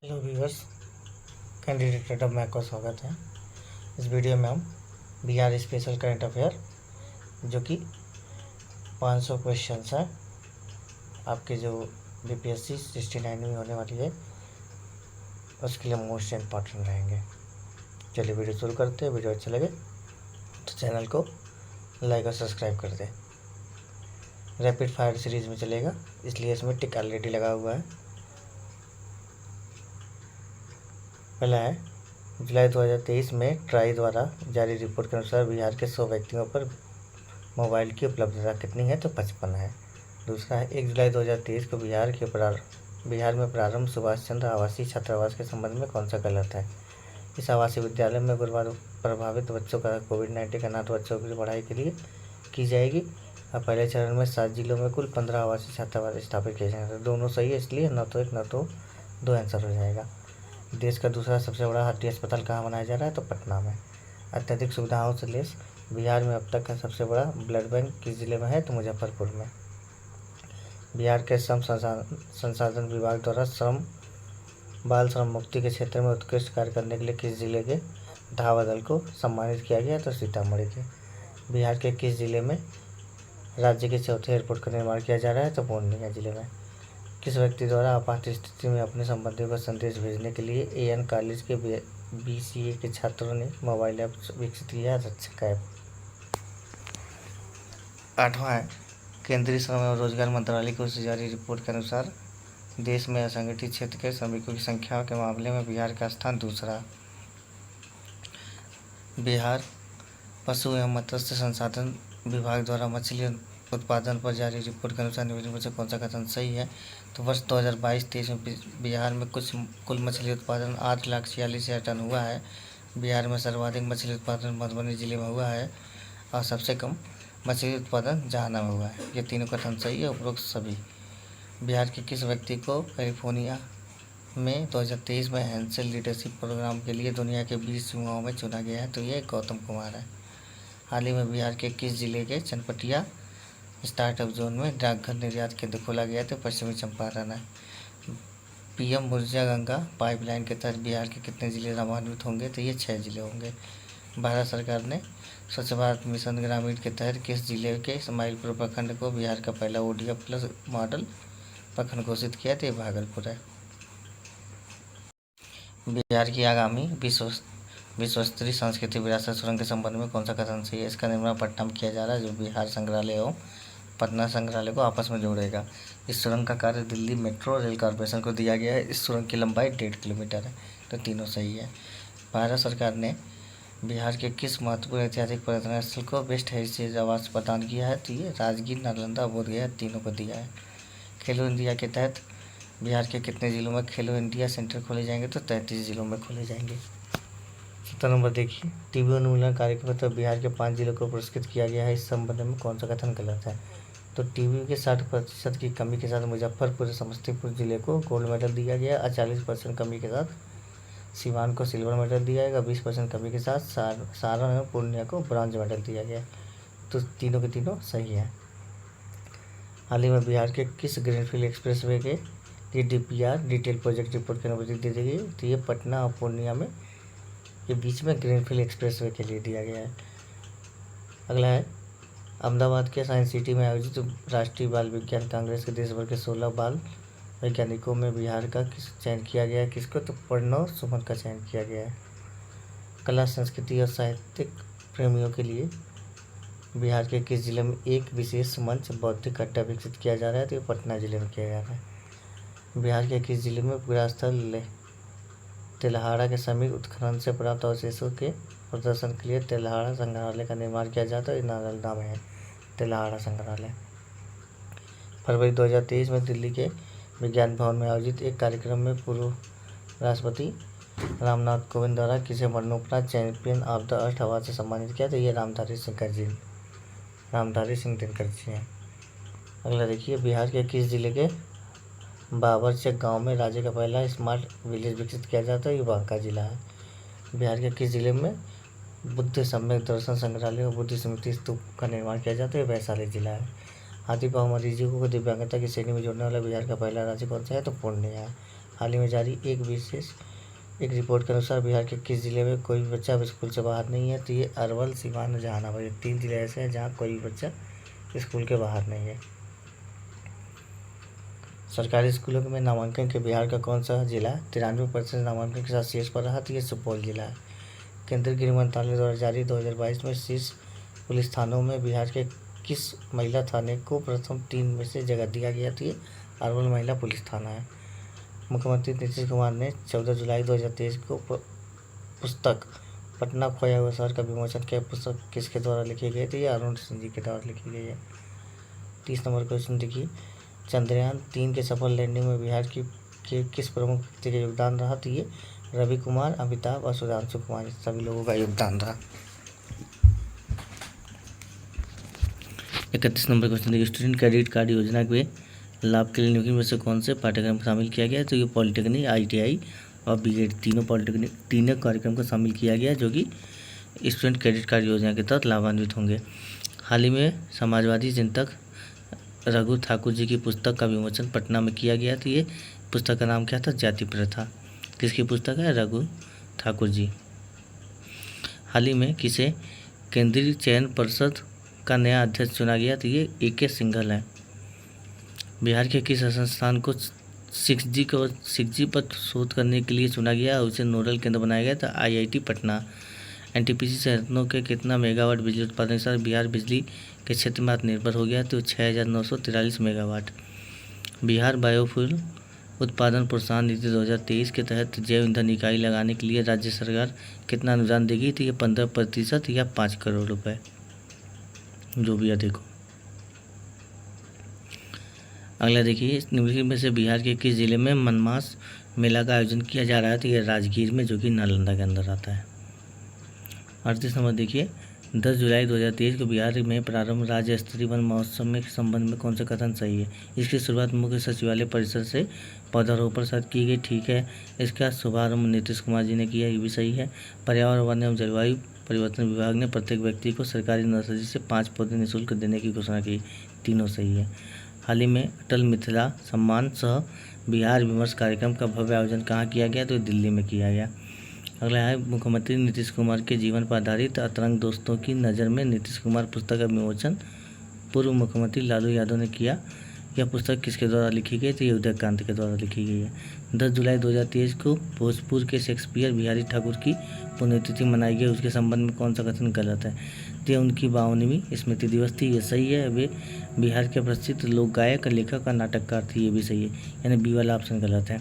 Hello viewers, candidate of में आपका स्वागत है। इस वीडियो में हम बिहार स्पेशल करंट अफेयर जो कि 500 क्वेश्चंस हैं आपके जो बीपीएससी 69 में होने वाली है उसके लिए मोस्ट इम्पॉर्टेंट रहेंगे। चलिए वीडियो शुरू करते हैं। वीडियो अच्छा लगे तो चैनल को लाइक और सब्सक्राइब कर दें। रैपिड फायर सीरीज़ में चलेगा इसलिए इसमें टिक ऑलरेडी लगा हुआ है। पहला है, जुलाई 2023 में ट्राई द्वारा जारी रिपोर्ट के अनुसार बिहार के 100 व्यक्तियों पर मोबाइल की उपलब्धता कितनी है? तो 55 है। दूसरा है, 1 जुलाई 2023 को बिहार में प्रारंभ सुभाष चंद्र आवासीय छात्रावास के संबंध में कौन सा गलत है? इस आवासीय विद्यालय में गुरुवार प्रभावित बच्चों का कोविड-19 के अनाथ बच्चों की पढ़ाई के लिए की जाएगी। अब पहले चरण में 7 जिलों में कुल 15 आवासीय छात्रावास स्थापित किए जाएंगे। दोनों सही है, इसलिए न तो एक न तो दो आंसर हो जाएगा। देश का दूसरा सबसे बड़ा हड्डी अस्पताल कहाँ बनाया जा रहा है? तो पटना में। अत्यधिक सुविधाओं से लैस बिहार में अब तक का सबसे बड़ा ब्लड बैंक किस जिले में है? तो मुजफ्फरपुर में। बिहार के श्रम संसाधन विभाग द्वारा बाल श्रम मुक्ति के क्षेत्र में उत्कृष्ट कार्य करने के लिए किस जिले के धावा दल को सम्मानित किया गया? तो सीतामढ़ी के। बिहार के किस जिले में राज्य के चौथे एयरपोर्ट का निर्माण किया जा रहा है? तो पूर्णिया जिले में। किस व्यक्ति द्वारा आपात स्थिति में अपने संबंधियों को संदेश भेजने के लिए एएन कॉलेज के बीसीए के छात्रों ने मोबाइल ऐप विकसित किया? रक्षक ऐप। 8वां है, केंद्रीय श्रम एवं रोजगार मंत्रालय की ओर से जारी रिपोर्ट के अनुसार देश में असंगठित क्षेत्र के श्रमिकों की संख्या के मामले में बिहार का स्थान दूसरा। बिहार पशु एवं मत्स्य संसाधन विभाग द्वारा मछली उत्पादन पर जारी रिपोर्ट के अनुसार निम्नलिखित में से कौन सा कथन सही है? तो वर्ष 2022-23 में बिहार में कुल मछली उत्पादन 8,46,000 टन हुआ है। बिहार में सर्वाधिक मछली उत्पादन मधुबनी जिले में हुआ है और सबसे कम मछली उत्पादन जहाना में हुआ है। ये तीनों कथन सही है, उपरोक्त सभी। बिहार के किस व्यक्ति को कैलिफोर्निया में 2023 में हैंसेल लीडरशिप प्रोग्राम के लिए दुनिया के 20 युवाओं में चुना गया है? तो ये गौतम कुमार है। हाल ही में बिहार के किस जिले के चनपटिया स्टार्टअप जोन में डाकघर निर्यात केंद्र खोला गया? तो पश्चिमी चंपारण है। पीएम ऊर्जा गंगा पाइपलाइन के तहत बिहार के कितने जिले लाभान्वित होंगे? तो ये 6 जिले होंगे। भारत सरकार ने स्वच्छ भारत मिशन ग्रामीण के तहत किस जिले के इस्माइलपुर प्रखंड को बिहार का पहला ODF प्लस मॉडल प्रखंड घोषित किया? तो ये भागलपुर है। बिहार की आगामी विश्व स्तरीय सांस्कृतिक विरासत सुरंग के संबंध में कौन सा कथन सही है? इसका निर्माण पटना में किया जा रहा है, जो बिहार संग्रहालय एवं पटना संग्रहालय को आपस में जोड़ेगा। इस सुरंग का कार्य दिल्ली मेट्रो रेल कॉरपोरेशन को दिया गया है। इस सुरंग की लंबाई 1.5 किलोमीटर है। तो तीनों सही है। भारत सरकार ने बिहार के किस महत्वपूर्ण ऐतिहासिक पर्यटन स्थल को बेस्ट हेरिटेज अवार्ड प्रदान किया है? तो ये राजगीर, नालंदा, बोधगया तीनों को दिया है। खेलो इंडिया के तहत बिहार के कितने जिलों में खेलो इंडिया सेंटर खोले जाएंगे? तो 33 जिलों में खोले जाएंगे। 7 नंबर देखिए, टीबी उन्मूलन कार्यक्रम तो बिहार के 5 जिलों को पुरस्कृत किया गया है। इस संबंध में कौन सा कथन गलत है? तो टीबी के 60% की कमी के साथ मुजफ्फरपुर और समस्तीपुर जिले को गोल्ड मेडल दिया गया और 40% कमी के साथ सिवान को सिल्वर मेडल दिया गया। 20% कमी के साथ सारण और पूर्णिया को ब्रॉन्ज मेडल दिया गया। तो तीनों के तीनों सही हैं। हाल ही में बिहार के किस ग्रीनफील्ड एक्सप्रेसवे के DPR डिटेल प्रोजेक्ट रिपोर्ट की अनुमति दे दी गई? तो ये पटना और पूर्णिया में के बीच में ग्रीनफील्ड एक्सप्रेसवे के लिए दिया गया है। अगला है, अहमदाबाद के साइंस सिटी में आयोजित राष्ट्रीय बाल विज्ञान कांग्रेस के देश भर के 16 बाल वैज्ञानिकों में बिहार का चयन किया गया है? किसको? तो प्रणव सुमन का चयन किया गया है। कला, संस्कृति और साहित्यिक प्रेमियों के लिए बिहार के किस जिले में एक विशेष मंच बौद्धिक अड्डा विकसित किया जा रहा है? तो ये पटना जिले में किया जा रहा है। बिहार के किस जिले में विरासत तेल्हाड़ा के समीप उत्खनन से प्राप्त अवशेषों के प्रदर्शन के लिए तेल्हाड़ा संग्रहालय का निर्माण किया जाता है? नालंदा में है तेल्हाड़ा संग्रहालय। फरवरी 2023 में दिल्ली के विज्ञान भवन में आयोजित एक कार्यक्रम में पूर्व राष्ट्रपति रामनाथ कोविंद द्वारा किसे मरणोपरांत champion of the earth award से सम्मानित किया? तो ये रामधारी सिंह दिनकर जी हैं। अगला देखिए, बिहार के किस जिले के बाबरचक गांव में राज्य का पहला स्मार्ट विलेज विकसित किया जाता है? ये बांका जिला है। बिहार के किस जिले में बुद्ध सम्यक दर्शन संग्रहालय और बुद्ध स्मृति स्तूप का निर्माण किया जाता है? वैशाली जिला है। हाथी पांव मरीजों को दिव्यांगता की श्रेणी में जोड़ने वाला बिहार का पहला राज्य कौन सा है? तो पूर्णिया है। हाल ही में जारी एक रिपोर्ट के अनुसार बिहार के किस जिले में कोई भी बच्चा अब स्कूल से बाहर नहीं है? तो ये अरवल, सीवान और जहानाबाद, ये 3 जिले ऐसे हैं जहाँ कोई भी बच्चा स्कूल के बाहर नहीं है। सरकारी स्कूलों में नामांकन के बिहार का कौन सा जिला 93% नामांकन के साथ शीर्ष पर रहा? तो ये सुपौल जिला है। केंद्रीय गृह मंत्रालय द्वारा जारी 2022 में शीर्ष पुलिस थानों में बिहार के किस महिला थाने को प्रथम 3 में से जगह दिया गया? तो ये अरवल महिला पुलिस थाना है। मुख्यमंत्री नीतीश कुमार ने 14 जुलाई 2023 को पुस्तक पटना खोया हुआ शहर का विमोचन किया। पुस्तक किसके द्वारा लिखी गई? तो ये अरुण सिंह जी के द्वारा लिखी गई है। 30 नंबर क्वेश्चन देखिए, चंद्रयान 3 के सफल लैंडिंग में बिहार के किस प्रमुख व्यक्ति का योगदान रहा? तो ये रवि कुमार, अमिताभ और सुधांशु कुमार, सभी लोगों का योगदान रहा। 31 नंबर क्वेश्चन देखिए, स्टूडेंट क्रेडिट कार्ड योजना के लाभ के लिए निम्नलिखित में से कौन से पाठ्यक्रम को शामिल किया गया? तो ये पॉलिटेक्निक, ITI और BEd तीनों कार्यक्रम को शामिल किया गया जो कि स्टूडेंट क्रेडिट कार्ड योजना के तहत लाभान्वित होंगे। हाल ही में समाजवादी चिंतक रघु ठाकुर जी की पुस्तक का विमोचन पटना में किया गया। तो ये पुस्तक का नाम क्या था? जाति प्रथा। किसकी पुस्तक है? रघु ठाकुर जी। हाल ही में किसे केंद्रीय चयन परिषद का नया अध्यक्ष चुना गया? तो ये AK सिंघल है। बिहार के किस संस्थान को 6G पर शोध करने के लिए चुना गया? उसे नोडल केंद्र बनाया गया था IIT पटना। NTPC संयंत्रों के कितना मेगावाट बिजली उत्पादन के साथ बिहार बिजली के क्षेत्र में आत्मनिर्भर हो गया? तो 6943 मेगावाट। बिहार बायोफ्यूल उत्पादन प्रोत्साहन नीति 2023 के तहत जैव ईंधन इकाई लगाने के लिए राज्य सरकार कितना अनुदान देगी? तो ये 15% या 5 करोड़ रुपए, जो भी अधिक हो। अगला देखिए, निम्नलिखित में से बिहार के किस जिले में मनमास मेला का आयोजन किया जा रहा है? तो ये राजगीर में, जो कि नालंदा के अंदर आता है। 38 नंबर देखिए, 10 जुलाई 2023 को बिहार में प्रारंभ राज्य स्तरीय वन महोत्सव में संबंध में कौन सा कथन सही है? इसकी शुरुआत मुख्य सचिवालय परिसर से पौधारोपण साथ की गई, ठीक है। इसका शुभारंभ नीतीश कुमार जी ने किया, ये भी सही है। पर्यावरण, वन एवं जलवायु परिवर्तन विभाग ने प्रत्येक व्यक्ति को सरकारी नर्सरी से 5 पौधे निःशुल्क देने की घोषणा की, तीनों सही है। हाल ही में अटल मिथिला सम्मान सह बिहार विमर्श कार्यक्रम का भव्य आयोजन कहाँ किया गया? तो दिल्ली में किया गया। अगला है, मुख्यमंत्री नीतीश कुमार के जीवन पर आधारित अतरंग दोस्तों की नज़र में नीतीश कुमार पुस्तक का विमोचन पूर्व मुख्यमंत्री लालू यादव ने किया। यह पुस्तक किसके द्वारा लिखी गई? तो ये उदयकांत के द्वारा लिखी गई है। 10 जुलाई 2023 को भोजपुर के शेक्सपियर बिहारी ठाकुर की पुण्यतिथि मनाई गई, उसके संबंध में कौन सा कथन गलत है? तो उनकी 52वीं स्मृति दिवस थी, ये सही है। वे बिहार के प्रसिद्ध लोक गायक, लेखक और नाटककार थे, ये भी सही है, यानी बी वाला ऑप्शन गलत है।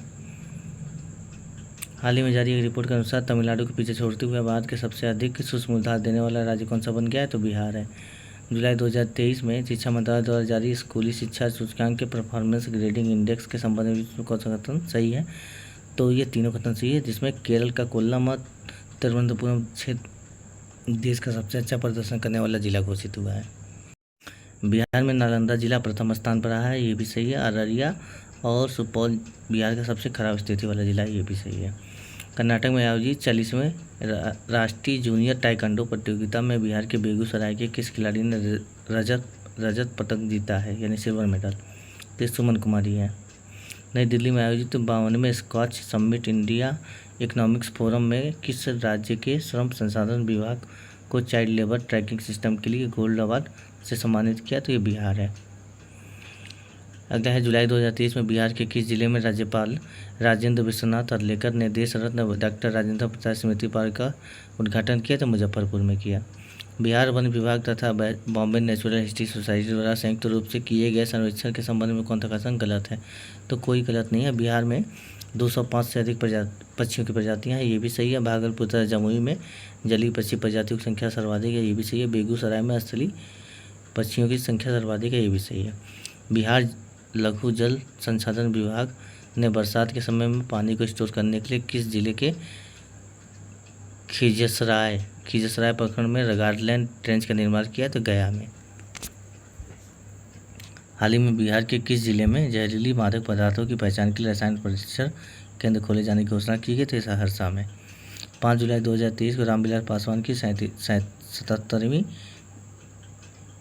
हाल ही में जारी एक रिपोर्ट के अनुसार तमिलनाडु को पीछे छोड़ते हुए भारत के सबसे अधिक सूक्ष्म उधार देने वाला राज्य कौन सा बन गया है? तो बिहार है। जुलाई 2023 में शिक्षा मंत्रालय द्वारा जारी स्कूली शिक्षा सूचकांक के परफॉर्मेंस ग्रेडिंग इंडेक्स के संबंध में कौन सा कथन सही है? तो ये तीनों कथन सही है, जिसमें केरल का कोल्लम और तिरुवनंतपुरम क्षेत्र देश का सबसे अच्छा प्रदर्शन करने वाला जिला घोषित हुआ है। बिहार में नालंदा जिला प्रथम स्थान पर रहा है, ये भी सही है। अररिया और सुपौल बिहार का सबसे खराब स्थिति वाला जिला है, ये भी सही है। कर्नाटक में आयोजित 40वें राष्ट्रीय जूनियर ताइक्वांडो प्रतियोगिता में बिहार के बेगूसराय के किस खिलाड़ी ने रजत पदक जीता है, यानी सिल्वर मेडल? तो सुमन कुमारी है। नई दिल्ली में आयोजित 52वें Skoch summit India economics forum में किस राज्य के श्रम संसाधन विभाग को चाइल्ड लेबर ट्रैकिंग सिस्टम के लिए गोल्ड अवार्ड से सम्मानित किया? तो ये बिहार है। अगला है, जुलाई 2023 में बिहार के किस जिले में राज्यपाल राजेंद्र विश्वनाथ अर्लेकर ने देश रत्न डॉक्टर राजेंद्र प्रसाद स्मृति पार्क का उद्घाटन किया? तो मुजफ्फरपुर में किया। बिहार वन विभाग तथा बॉम्बे नेचुरल हिस्ट्री सोसाइटी द्वारा संयुक्त रूप से किए गए सर्वेक्षण के संबंध में कौन सा कथन गलत है? तो कोई गलत नहीं है। बिहार में 205 से अधिक पक्षियों की प्रजातियां हैं, ये भी सही है। भागलपुर तथा जमुई में जलीय पक्षी प्रजातियों की संख्या सर्वाधिक है, ये भी सही है। बेगूसराय में स्थलीय पक्षियों की संख्या सर्वाधिक है, ये भी सही है। बिहार लघु जल संसाधन विभाग ने बरसात के समय में पानी को स्टोर करने के लिए किस जिले के खिजसराय प्रखंड में गार्डलैंड ट्रेंच का निर्माण किया? तो गया में। हाल ही में बिहार के किस जिले में जहरीली मादक पदार्थों की पहचान के लिए रसायन परीक्षण केंद्र खोले जाने की घोषणा की गई? तो सहरसा में। 5 जुलाई 2023 को रामविलास पासवान की 77वीं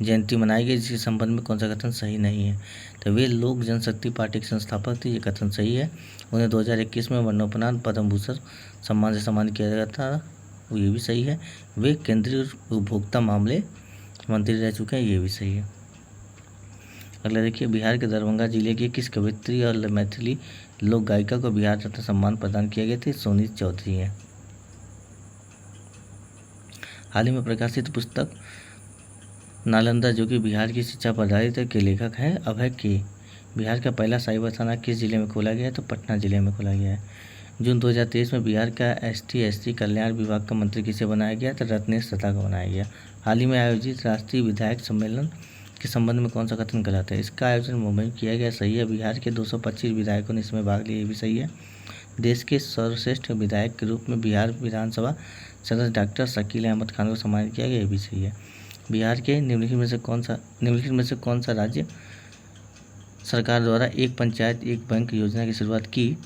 जयंती मनाई गई, जिसके संबंध में कौन सा कथन सही नहीं है? तो वे लोक जनशक्ति पार्टी के संस्थापक थे, ये कथन सही है। उन्हें 2021 में मरणोपरांत पद्म भूषण सम्मान से सम्मानित किया गया था, ये भी सही है। वे केंद्रीय उपभोक्ता मामले मंत्री रह चुके हैं, ये भी सही है। अगला देखिए, बिहार के दरभंगा जिले की किस कवयित्री और मैथिली लोक गायिका को बिहार रत्न सम्मान प्रदान किया गया था? सोनी चौधरी है। हाल ही में प्रकाशित पुस्तक नालंदा, जो कि बिहार की शिक्षा पदाधिकारी के लेखक हैं अभय के, बिहार का पहला साइबर थाना किस जिले में खोला गया है? तो पटना जिले में खोला गया है। जून 2023 में बिहार का ST/SC कल्याण विभाग का मंत्री किसे बनाया गया? तो रत्नेश दत्ता को बनाया गया। हाल ही में आयोजित राष्ट्रीय विधायक सम्मेलन के संबंध में कौन सा कथन गलत है? इसका आयोजन मुंबई में किया गया, सही है। बिहार के 225 विधायकों ने इसमें भाग लिया, ये भी सही है। देश के सर्वश्रेष्ठ विधायक के रूप में बिहार विधानसभा सदस्य डॉक्टर शकील अहमद खान को सम्मानित किया गया, ये भी सही है। बिहार के निम्नलिखित में से कौन सा राज्य सरकार द्वारा एक पंचायत एक बैंक योजना की शुरुआत की?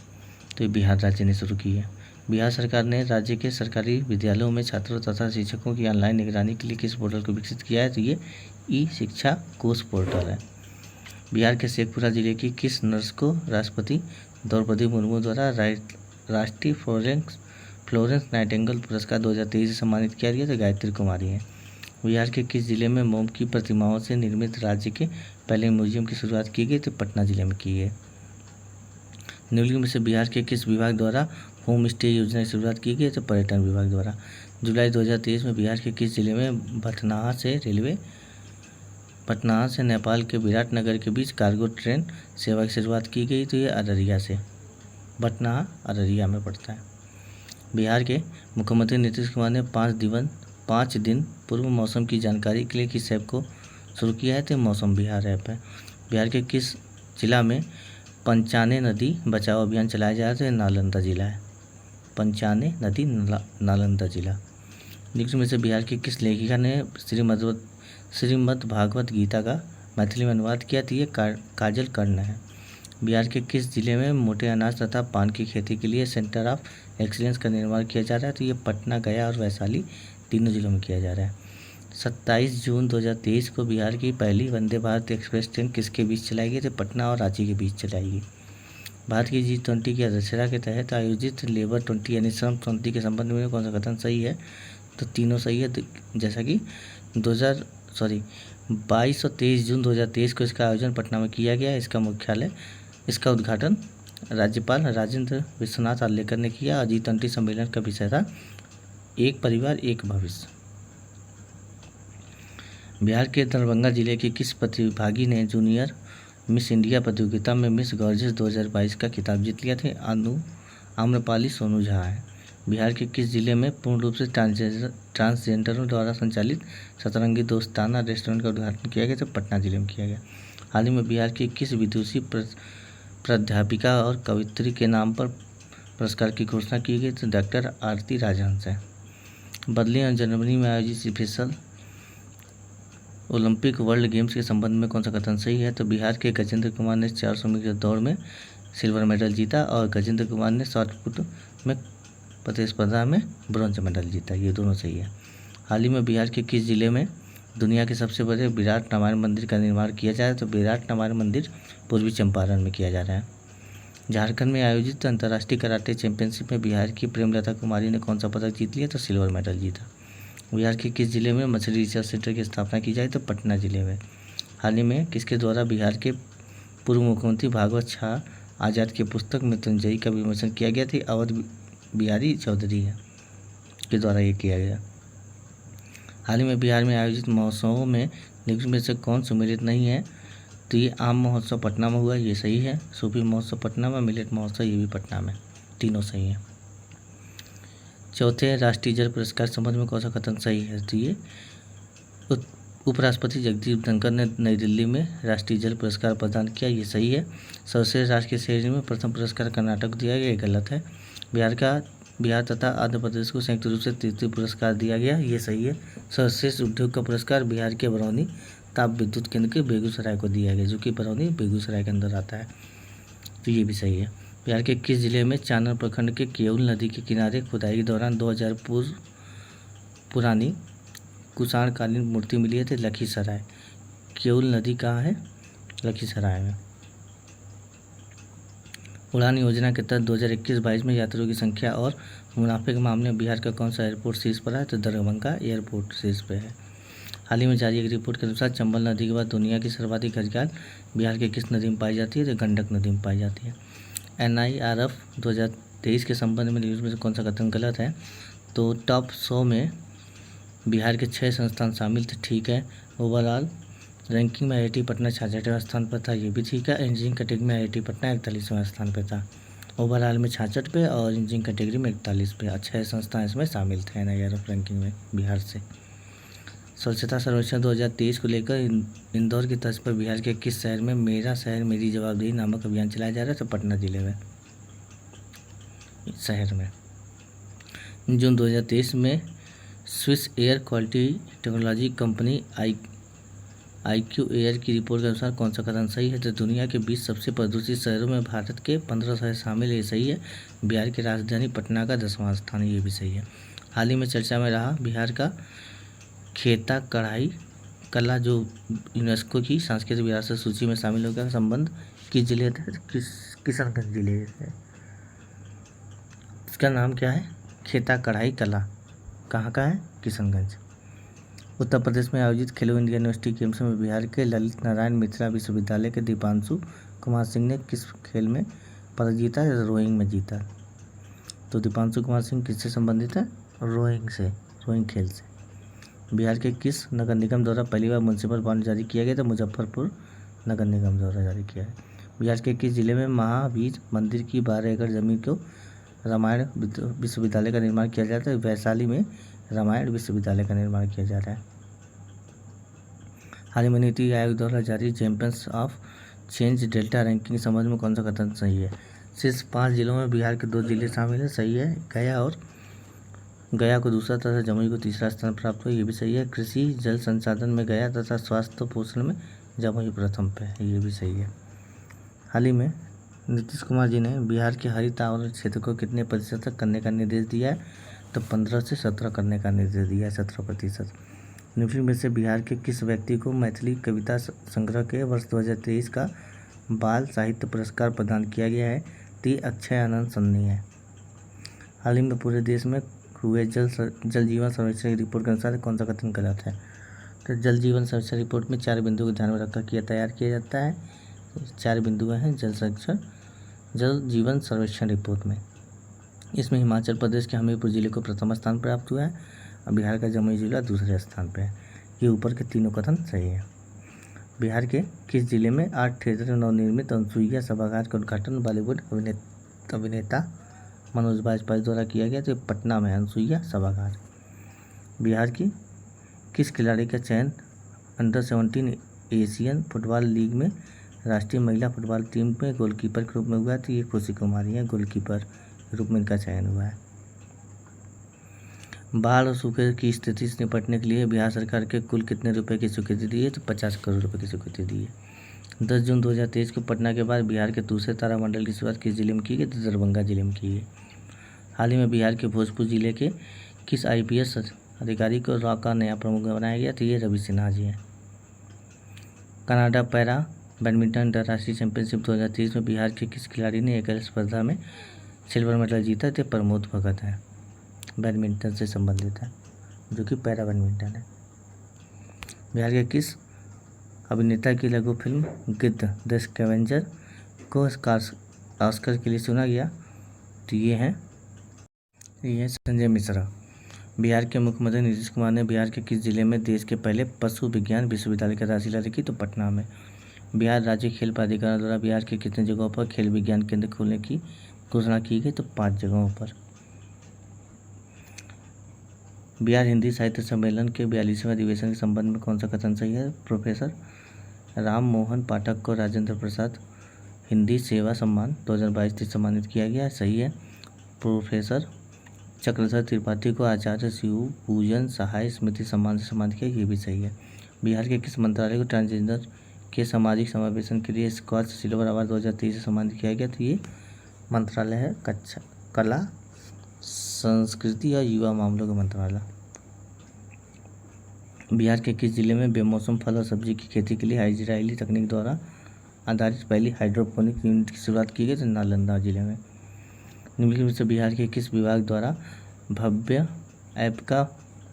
तो ये बिहार राज्य ने शुरू की है। बिहार सरकार ने राज्य के सरकारी विद्यालयों में छात्रों तथा शिक्षकों की ऑनलाइन निगरानी के लिए किस पोर्टल को विकसित किया है? तो ये ई-शिक्षा कोष पोर्टल है। बिहार के शेखपुरा जिले की किस नर्स को राष्ट्रपति द्रौपदी मुर्मू द्वारा राष्ट्रीय फ्लोरेंस नाइटिंगेल पुरस्कार 2023 से सम्मानित किया गया? तो गायत्री कुमारी है। बिहार के किस जिले में मोम की प्रतिमाओं से निर्मित राज्य के पहले म्यूजियम की शुरुआत की गई? तो पटना जिले में की है। निम्नलिखित में से बिहार के किस विभाग द्वारा होम स्टे योजना की शुरुआत की गई? तो पर्यटन विभाग द्वारा। जुलाई 2023 में बिहार के किस जिले में पटना से नेपाल के विराटनगर के बीच कार्गो ट्रेन सेवा की शुरुआत की गई? तो ये अररिया से, पटना अररिया में पड़ता है। बिहार के मुख्यमंत्री नीतीश कुमार ने 5 दिन पूर्व मौसम की जानकारी के लिए किस ऐप को शुरू किया है? तो मौसम बिहार ऐप है। बिहार के किस जिला में पंचाने नदी बचाओ अभियान चलाया जा रहा है? तो नालंदा जिला है, पंचाने नदी नालंदा जिला। निम्न में से बिहार की किस लेखिका ने श्रीमद् भागवत गीता का मैथिली में अनुवाद किया? तो ये काजल कर्ण है। बिहार के किस जिले में मोटे अनाज तथा पान की खेती के लिए सेंटर ऑफ एक्सीलेंस का निर्माण किया जा रहा है? तो ये पटना, गया और वैशाली तीनों जिलों में किया जा रहा है। 27 जून 2023 को बिहार की पहली वंदे भारत एक्सप्रेस ट्रेन किसके बीच चलाई गई? तो पटना और रांची के बीच चलाएगी। भारत की G20 की अध्यक्षता के तहत आयोजित लेबर 20 यानी श्रम 20 के संबंध में कौन सा कथन सही है? तो तीनों सही है। जैसा कि 22 और 23 जून 2023 को इसका आयोजन पटना में किया गया। इसका उद्घाटन राज्यपाल राजेंद्र विश्वनाथ आर्लेकर ने किया और G20 सम्मेलन का विषय था एक परिवार एक भविष्य। बिहार के दरभंगा जिले के किस प्रतिभागी ने जूनियर मिस इंडिया प्रतियोगिता में मिस गॉर्जियस 2022 का खिताब जीत लिया थे? आम्रपाली सोनू झा है। बिहार के किस जिले में पूर्ण रूप से ट्रांसजेंडरों द्वारा संचालित सतरंगी दोस्ताना रेस्टोरेंट का उद्घाटन किया गया? तो पटना जिले में किया गया। हाल ही में बिहार की किस विदुषी प्राध्यापिका और कवयित्री के नाम पर पुरस्कार की घोषणा की गई? तो डॉक्टर आरती राजहंस है। बर्लिन और जर्मनी में आयोजित स्पेशल ओलंपिक वर्ल्ड गेम्स के संबंध में कौन सा कथन सही है? तो बिहार के गजेंद्र कुमार ने 400 मीटर दौड़ में सिल्वर मेडल जीता और गजेंद्र कुमार ने शॉट पुट में प्रतिस्पर्धा में ब्रॉन्ज मेडल जीता, ये दोनों सही है। हाल ही में बिहार के किस जिले में दुनिया के सबसे बड़े विराट रामायण मंदिर का निर्माण किया जा रहा है? तो विराट रामायण मंदिर पूर्वी चंपारण में किया जा रहा है। झारखंड में आयोजित अंतर्राष्ट्रीय कराटे चैंपियनशिप में बिहार की प्रेमलता कुमारी ने कौन सा पदक जीत लिया? तो सिल्वर मेडल जीता। बिहार के किस जिले में मछली रिसर्च सेंटर की स्थापना की जाए? तो पटना जिले में। हाल ही में किसके द्वारा बिहार के पूर्व मुख्यमंत्री भागवत शाह आज़ाद की पुस्तक मृत्युंजयी का विमोचन किया गया था? अवध बिहारी चौधरी है के द्वारा ये किया गया। हाल ही में बिहार में आयोजित महोत्सवों में निम्न में से कौन सम्मिलित नहीं है? तो ये आम महोत्सव पटना में हुआ, ये सही है। सूफी महोत्सव पटना में, मिलेट महोत्सव ये भी पटना में, तीनों सही हैं। चौथे राष्ट्रीय जल पुरस्कार संबंध में कौन सा कथन सही है? तो ये उपराष्ट्रपति जगदीप धनखड़ ने नई दिल्ली में राष्ट्रीय जल पुरस्कार प्रदान किया, ये सही है। सर्वश्रेष्ठ राज्य की श्रेणी में प्रथम पुरस्कार कर्नाटक को दिया गया, ये गलत है। बिहार तथा आंध्र प्रदेश को संयुक्त रूप से तृतीय पुरस्कार दिया गया, ये सही है। सर्वश्रेष्ठ उद्योग का पुरस्कार बिहार के बरौनी ताप विद्युत केंद्र के बेगूसराय को दिया गया, जो कि बरौनी बेगूसराय के अंदर आता है, तो ये भी सही है। बिहार के किस जिले में चानन प्रखंड के केउल नदी के किनारे खुदाई के दौरान 2000 पूर्व पुरानी कुषाणकालीन मूर्ति मिली है? तो लखीसराय। केउल नदी कहाँ है? लखीसराय में। उड़ान योजना के तहत 2021-22 में यात्रियों की संख्या और मुनाफे के मामले में बिहार का कौन सा एयरपोर्ट शीर्ष पर है? तो दरभंगा एयरपोर्ट शीर्ष पे है। हाल ही में जारी एक रिपोर्ट के अनुसार चंबल नदी के बाद दुनिया की सर्वाधिक घड़ियाल बिहार के किस नदी में पाई जाती है? तो गंडक नदी में पाई जाती है। NIRF 2023 के संबंध में न्यूज़ में से कौन सा कथन गलत है? तो टॉप 100 में बिहार के 6 संस्थान शामिल थे, ठीक है। ओवरऑल रैंकिंग में IIT पटना 66वें स्थान पर था, ये भी ठीक है। इंजीनियरिंग कैटेगरी में IIT पटना 41वें स्थान पर था। ओवरऑल में 66 पे और इंजीनियरिंग कैटेगरी में 41 पे। 6 संस्थान इसमें शामिल थे NIRF रैंकिंग में बिहार से। स्वच्छता सर्वेक्षण 2023 को लेकर इंदौर की तर्ज पर बिहार के किस शहर में मेरा शहर मेरी जवाबदेही नामक अभियान चलाया जा रहा है? तो पटना जिले में शहर में। जून 2023 में Swiss air quality technology company IQ air की रिपोर्ट के अनुसार कौन सा कथन सही है? तो दुनिया के 20 सबसे प्रदूषित शहरों में भारत के 15 शहर शामिल है, ये सही है। बिहार की राजधानी पटना का 10वां स्थान है, ये भी सही है। हाल ही में चर्चा में रहा बिहार का खेता कढ़ाई कला जो यूनेस्को की सांस्कृतिक विरासत सूची में शामिल हो गया, संबंध किस जिले थे? किशनगंज जिले से। इसका नाम क्या है? खेता कढ़ाई कला। कहाँ का है? किशनगंज। उत्तर प्रदेश में आयोजित खेलो इंडिया यूनिवर्सिटी गेम्स में बिहार के ललित नारायण मिथिला विश्वविद्यालय के दीपांशु कुमार सिंह ने किस खेल में पदक जीता? रोइंग में जीता। तो दीपांशु कुमार सिंह किससे संबंधित है? रोइंग से, रोइंग खेल से। बिहार के किस नगर निगम द्वारा पहली बार म्युनिसिपल बॉन्ड जारी किया गया? तो मुजफ्फरपुर नगर निगम द्वारा जारी किया है। बिहार के किस जिले में महावीर मंदिर की 12 एकड़ जमीन को रामायण विश्वविद्यालय का निर्माण किया जाता है? वैशाली में रामायण विश्वविद्यालय का निर्माण किया जा रहा है। हाल ही में नीति आयोग द्वारा जारी champions of change delta ranking के संबंध में कौन सा कथन सही है? शीर्ष 5 जिलों में बिहार के 2 जिले शामिल हैं, सही है। गया को दूसरा तथा जमुई को तीसरा स्थान प्राप्त हुआ, ये भी सही है। कृषि जल संसाधन में गया तथा स्वास्थ्य पोषण में जमुई प्रथम पे है, ये भी सही है। हाल ही में नीतीश कुमार जी ने बिहार के हरित आवरण क्षेत्र को कितने प्रतिशत तक करने का निर्देश दिया है? तो 15 से 17 करने का निर्देश दिया है, 17%। निम्न में से बिहार के किस व्यक्ति को मैथिली कविता संग्रह के वर्ष 2023 का बाल साहित्य पुरस्कार प्रदान किया गया है? टी अक्षय आनंद सन्नी है। हाल ही में पूरे देश में हुए जल जीवन सर्वेक्षण रिपोर्ट के अनुसार कौन सा कथन गलत है? तो जल जीवन सर्वेक्षण रिपोर्ट में 4 बिंदुओं को ध्यान में रखकर तैयार किया जाता है। 4 बिंदु हैं जल जीवन सर्वेक्षण रिपोर्ट में। इसमें हिमाचल प्रदेश के हमीरपुर जिले को प्रथम स्थान प्राप्त हुआ है और बिहार का जमुई जिला दूसरे स्थान पर है। ये ऊपर के तीनों कथन सही है। बिहार के किस जिले में आर्ट थिएटर नवनिर्मित अनसुईया सभागार का उद्घाटन बॉलीवुड अभिनेता मनोज बाजपेयी द्वारा किया गया? तो पटना में अनसुईया सभागार। बिहार की किस खिलाड़ी का चयन अंडर-17 एशियन फुटबॉल लीग में राष्ट्रीय महिला फुटबॉल टीम में गोलकीपर के रूप में हुआ है? तो ये खुशी कुमारी है, गोलकीपर के रूप में इनका चयन हुआ है। बाढ़ और सूखे की स्थिति से निपटने के लिए बिहार सरकार के कुल कितने रुपए की स्वीकृति दी है? तो 50 करोड़ रुपए की स्वीकृति दी है। 10 जून 2023 को पटना के बाद बिहार के दूसरे तारामंडल की शुरुआत किस जिले में की गई? तो दरभंगा जिले में की गई। हाल ही में बिहार के भोजपुर जिले के किस IPS अधिकारी को रॉ का नया प्रमुख बनाया गया? तो ये रवि सिन्हा जी हैं। कनाडा पैरा बैडमिंटन अंतर्राष्ट्रीय चैंपियनशिप 2023 में बिहार के किस खिलाड़ी ने एकल स्पर्धा में सिल्वर मेडल जीता? तो प्रमोद भगत है, बैडमिंटन से संबंधित है, जो कि पैरा बैडमिंटन है। बिहार के किस अभिनेता की लघु फिल्म गिद्ध द स्कैवेंजर को ऑस्कर के लिए चुना गया? तो ये है संजय मिश्रा। बिहार के मुख्यमंत्री नीतीश कुमार ने बिहार के किस जिले में देश के पहले पशु विज्ञान विश्वविद्यालय की आधारशिला रखी? तो पटना में। बिहार राज्य खेल प्राधिकरण द्वारा बिहार के कितने जगहों पर खेल विज्ञान केंद्र खोलने की घोषणा की गई? तो 5 जगहों पर। बिहार हिंदी साहित्य सम्मेलन के 42वें अधिवेशन के संबंध में कौन सा कथन सही है? प्रोफेसर राम मोहन पाठक को राजेंद्र प्रसाद हिंदी सेवा सम्मान 2022 से सम्मानित किया गया है, सही है। प्रोफेसर चक्रधर त्रिपाठी को आचार्य शिव पूजन सहाय स्मृति सम्मान से सम्मानित किया, ये भी सही है। बिहार के किस मंत्रालय को ट्रांसजेंडर के सामाजिक समावेशन के लिए स्कॉच सिल्वर अवार्ड 2023 से सम्मानित किया गया? तो ये मंत्रालय है कला संस्कृति और युवा मामलों का मंत्रालय। बिहार के किस जिले में बेमौसम फल और सब्जी की खेती के लिए इजरायली तकनीक द्वारा आधारित पहली हाइड्रोपोनिक यूनिट की शुरुआत की गई? तो नालंदा जिले में। निम्नलिखित में से बिहार के किस विभाग द्वारा भव्य ऐप का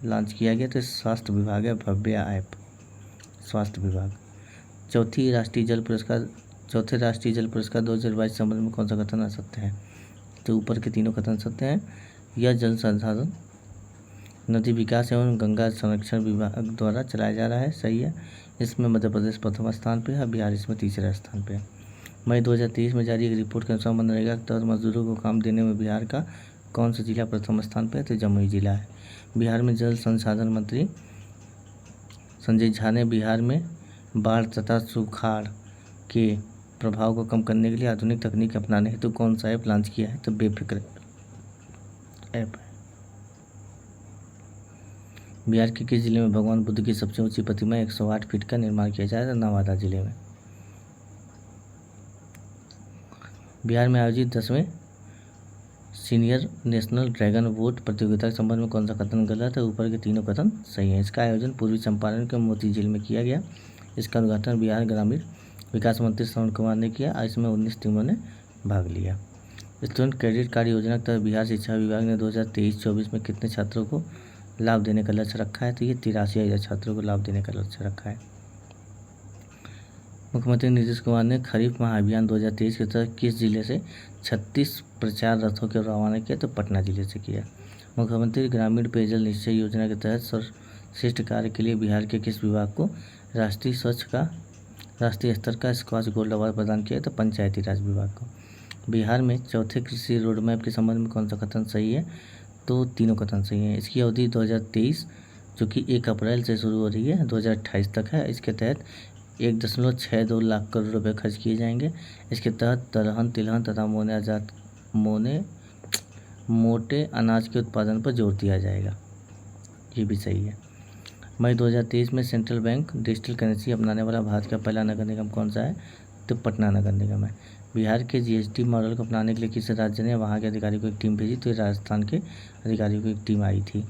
लॉन्च किया गया? तो स्वास्थ्य विभाग है भव्य ऐप, स्वास्थ्य विभाग। चौथे राष्ट्रीय जल पुरस्कार 2022 संबंध में कौन सा कथन असत्य है? तो ऊपर के तीनों कथन सत्य हैं। यह जल संसाधन नदी विकास एवं गंगा संरक्षण विभाग द्वारा चलाया जा रहा है, सही है। इसमें मध्य प्रदेश प्रथम स्थान पे है, बिहार इसमें तीसरे स्थान पे है। मई 2023 में जारी एक रिपोर्ट के अनुसार मनरेगा के तहत मजदूरों को काम देने में बिहार का कौन सा जिला प्रथम स्थान पे है? तो जमुई जिला है। बिहार में जल संसाधन मंत्री संजय झा ने बिहार में बाढ़ तथा सुखाड़ के प्रभाव को कम करने के लिए आधुनिक तकनीक अपनाने हेतु कौन सा ऐप लॉन्च किया है? तो बेफिक्र ऐप है। बिहार के किस जिले में भगवान बुद्ध की सबसे ऊंची प्रतिमा 108 फीट का निर्माण किया जाएगा? नवादा जिले में। बिहार में आयोजित 10वें सीनियर नेशनल ड्रैगन बोट प्रतियोगिता के संबंध में कौन सा कथन गलत है? ऊपर के तीनों कथन सही हैं। इसका आयोजन पूर्वी चंपारण के मोती झील में किया गया। इसका उद्घाटन बिहार ग्रामीण विकास मंत्री श्रवण कुमार ने किया। इसमें 19 टीमों ने भाग लिया। स्टूडेंट क्रेडिट कार्ड योजना के तहत बिहार शिक्षा विभाग ने 2023-24 में कितने छात्रों को लाभ देने का लक्ष्य रखा है? तो ये 83,000 छात्रों को लाभ देने का लक्ष्य रखा है। मुख्यमंत्री नीतीश कुमार ने खरीफ महाअभियान 2023 के तहत किस जिले से 36 प्रचार रथों को रवाना किया? तो पटना जिले से किया। मुख्यमंत्री ग्रामीण पेयजल निश्चय योजना के तहत सर्वश्रेष्ठ कार्य के लिए बिहार के किस विभाग को राष्ट्रीय स्तर का स्क्वाच गोल्ड अवार्ड प्रदान किया? तो पंचायती राज विभाग को। बिहार में चौथे कृषि रोडमैप के संबंध में कौन सा कथन सही है? तो तीनों कथन सही हैं। इसकी अवधि 2023 जो कि 1 अप्रैल से शुरू हो रही है 2028 तक है। इसके तहत 1.62 लाख करोड़ रुपए खर्च किए जाएंगे। इसके तहत दलहन, तिलहन तथा मोटे अनाज के उत्पादन पर जोर दिया जाएगा, ये भी सही है। मई 2023 में सेंट्रल बैंक डिजिटल करेंसी अपनाने वाला भारत का पहला नगर निगम कौन सा है? तो पटना नगर निगम है। बिहार के जीएसटी मॉडल को अपनाने के लिए किस राज्य ने वहाँ के अधिकारियों को एक टीम भेजी? तो राजस्थान के अधिकारियों की एक टीम आई थी।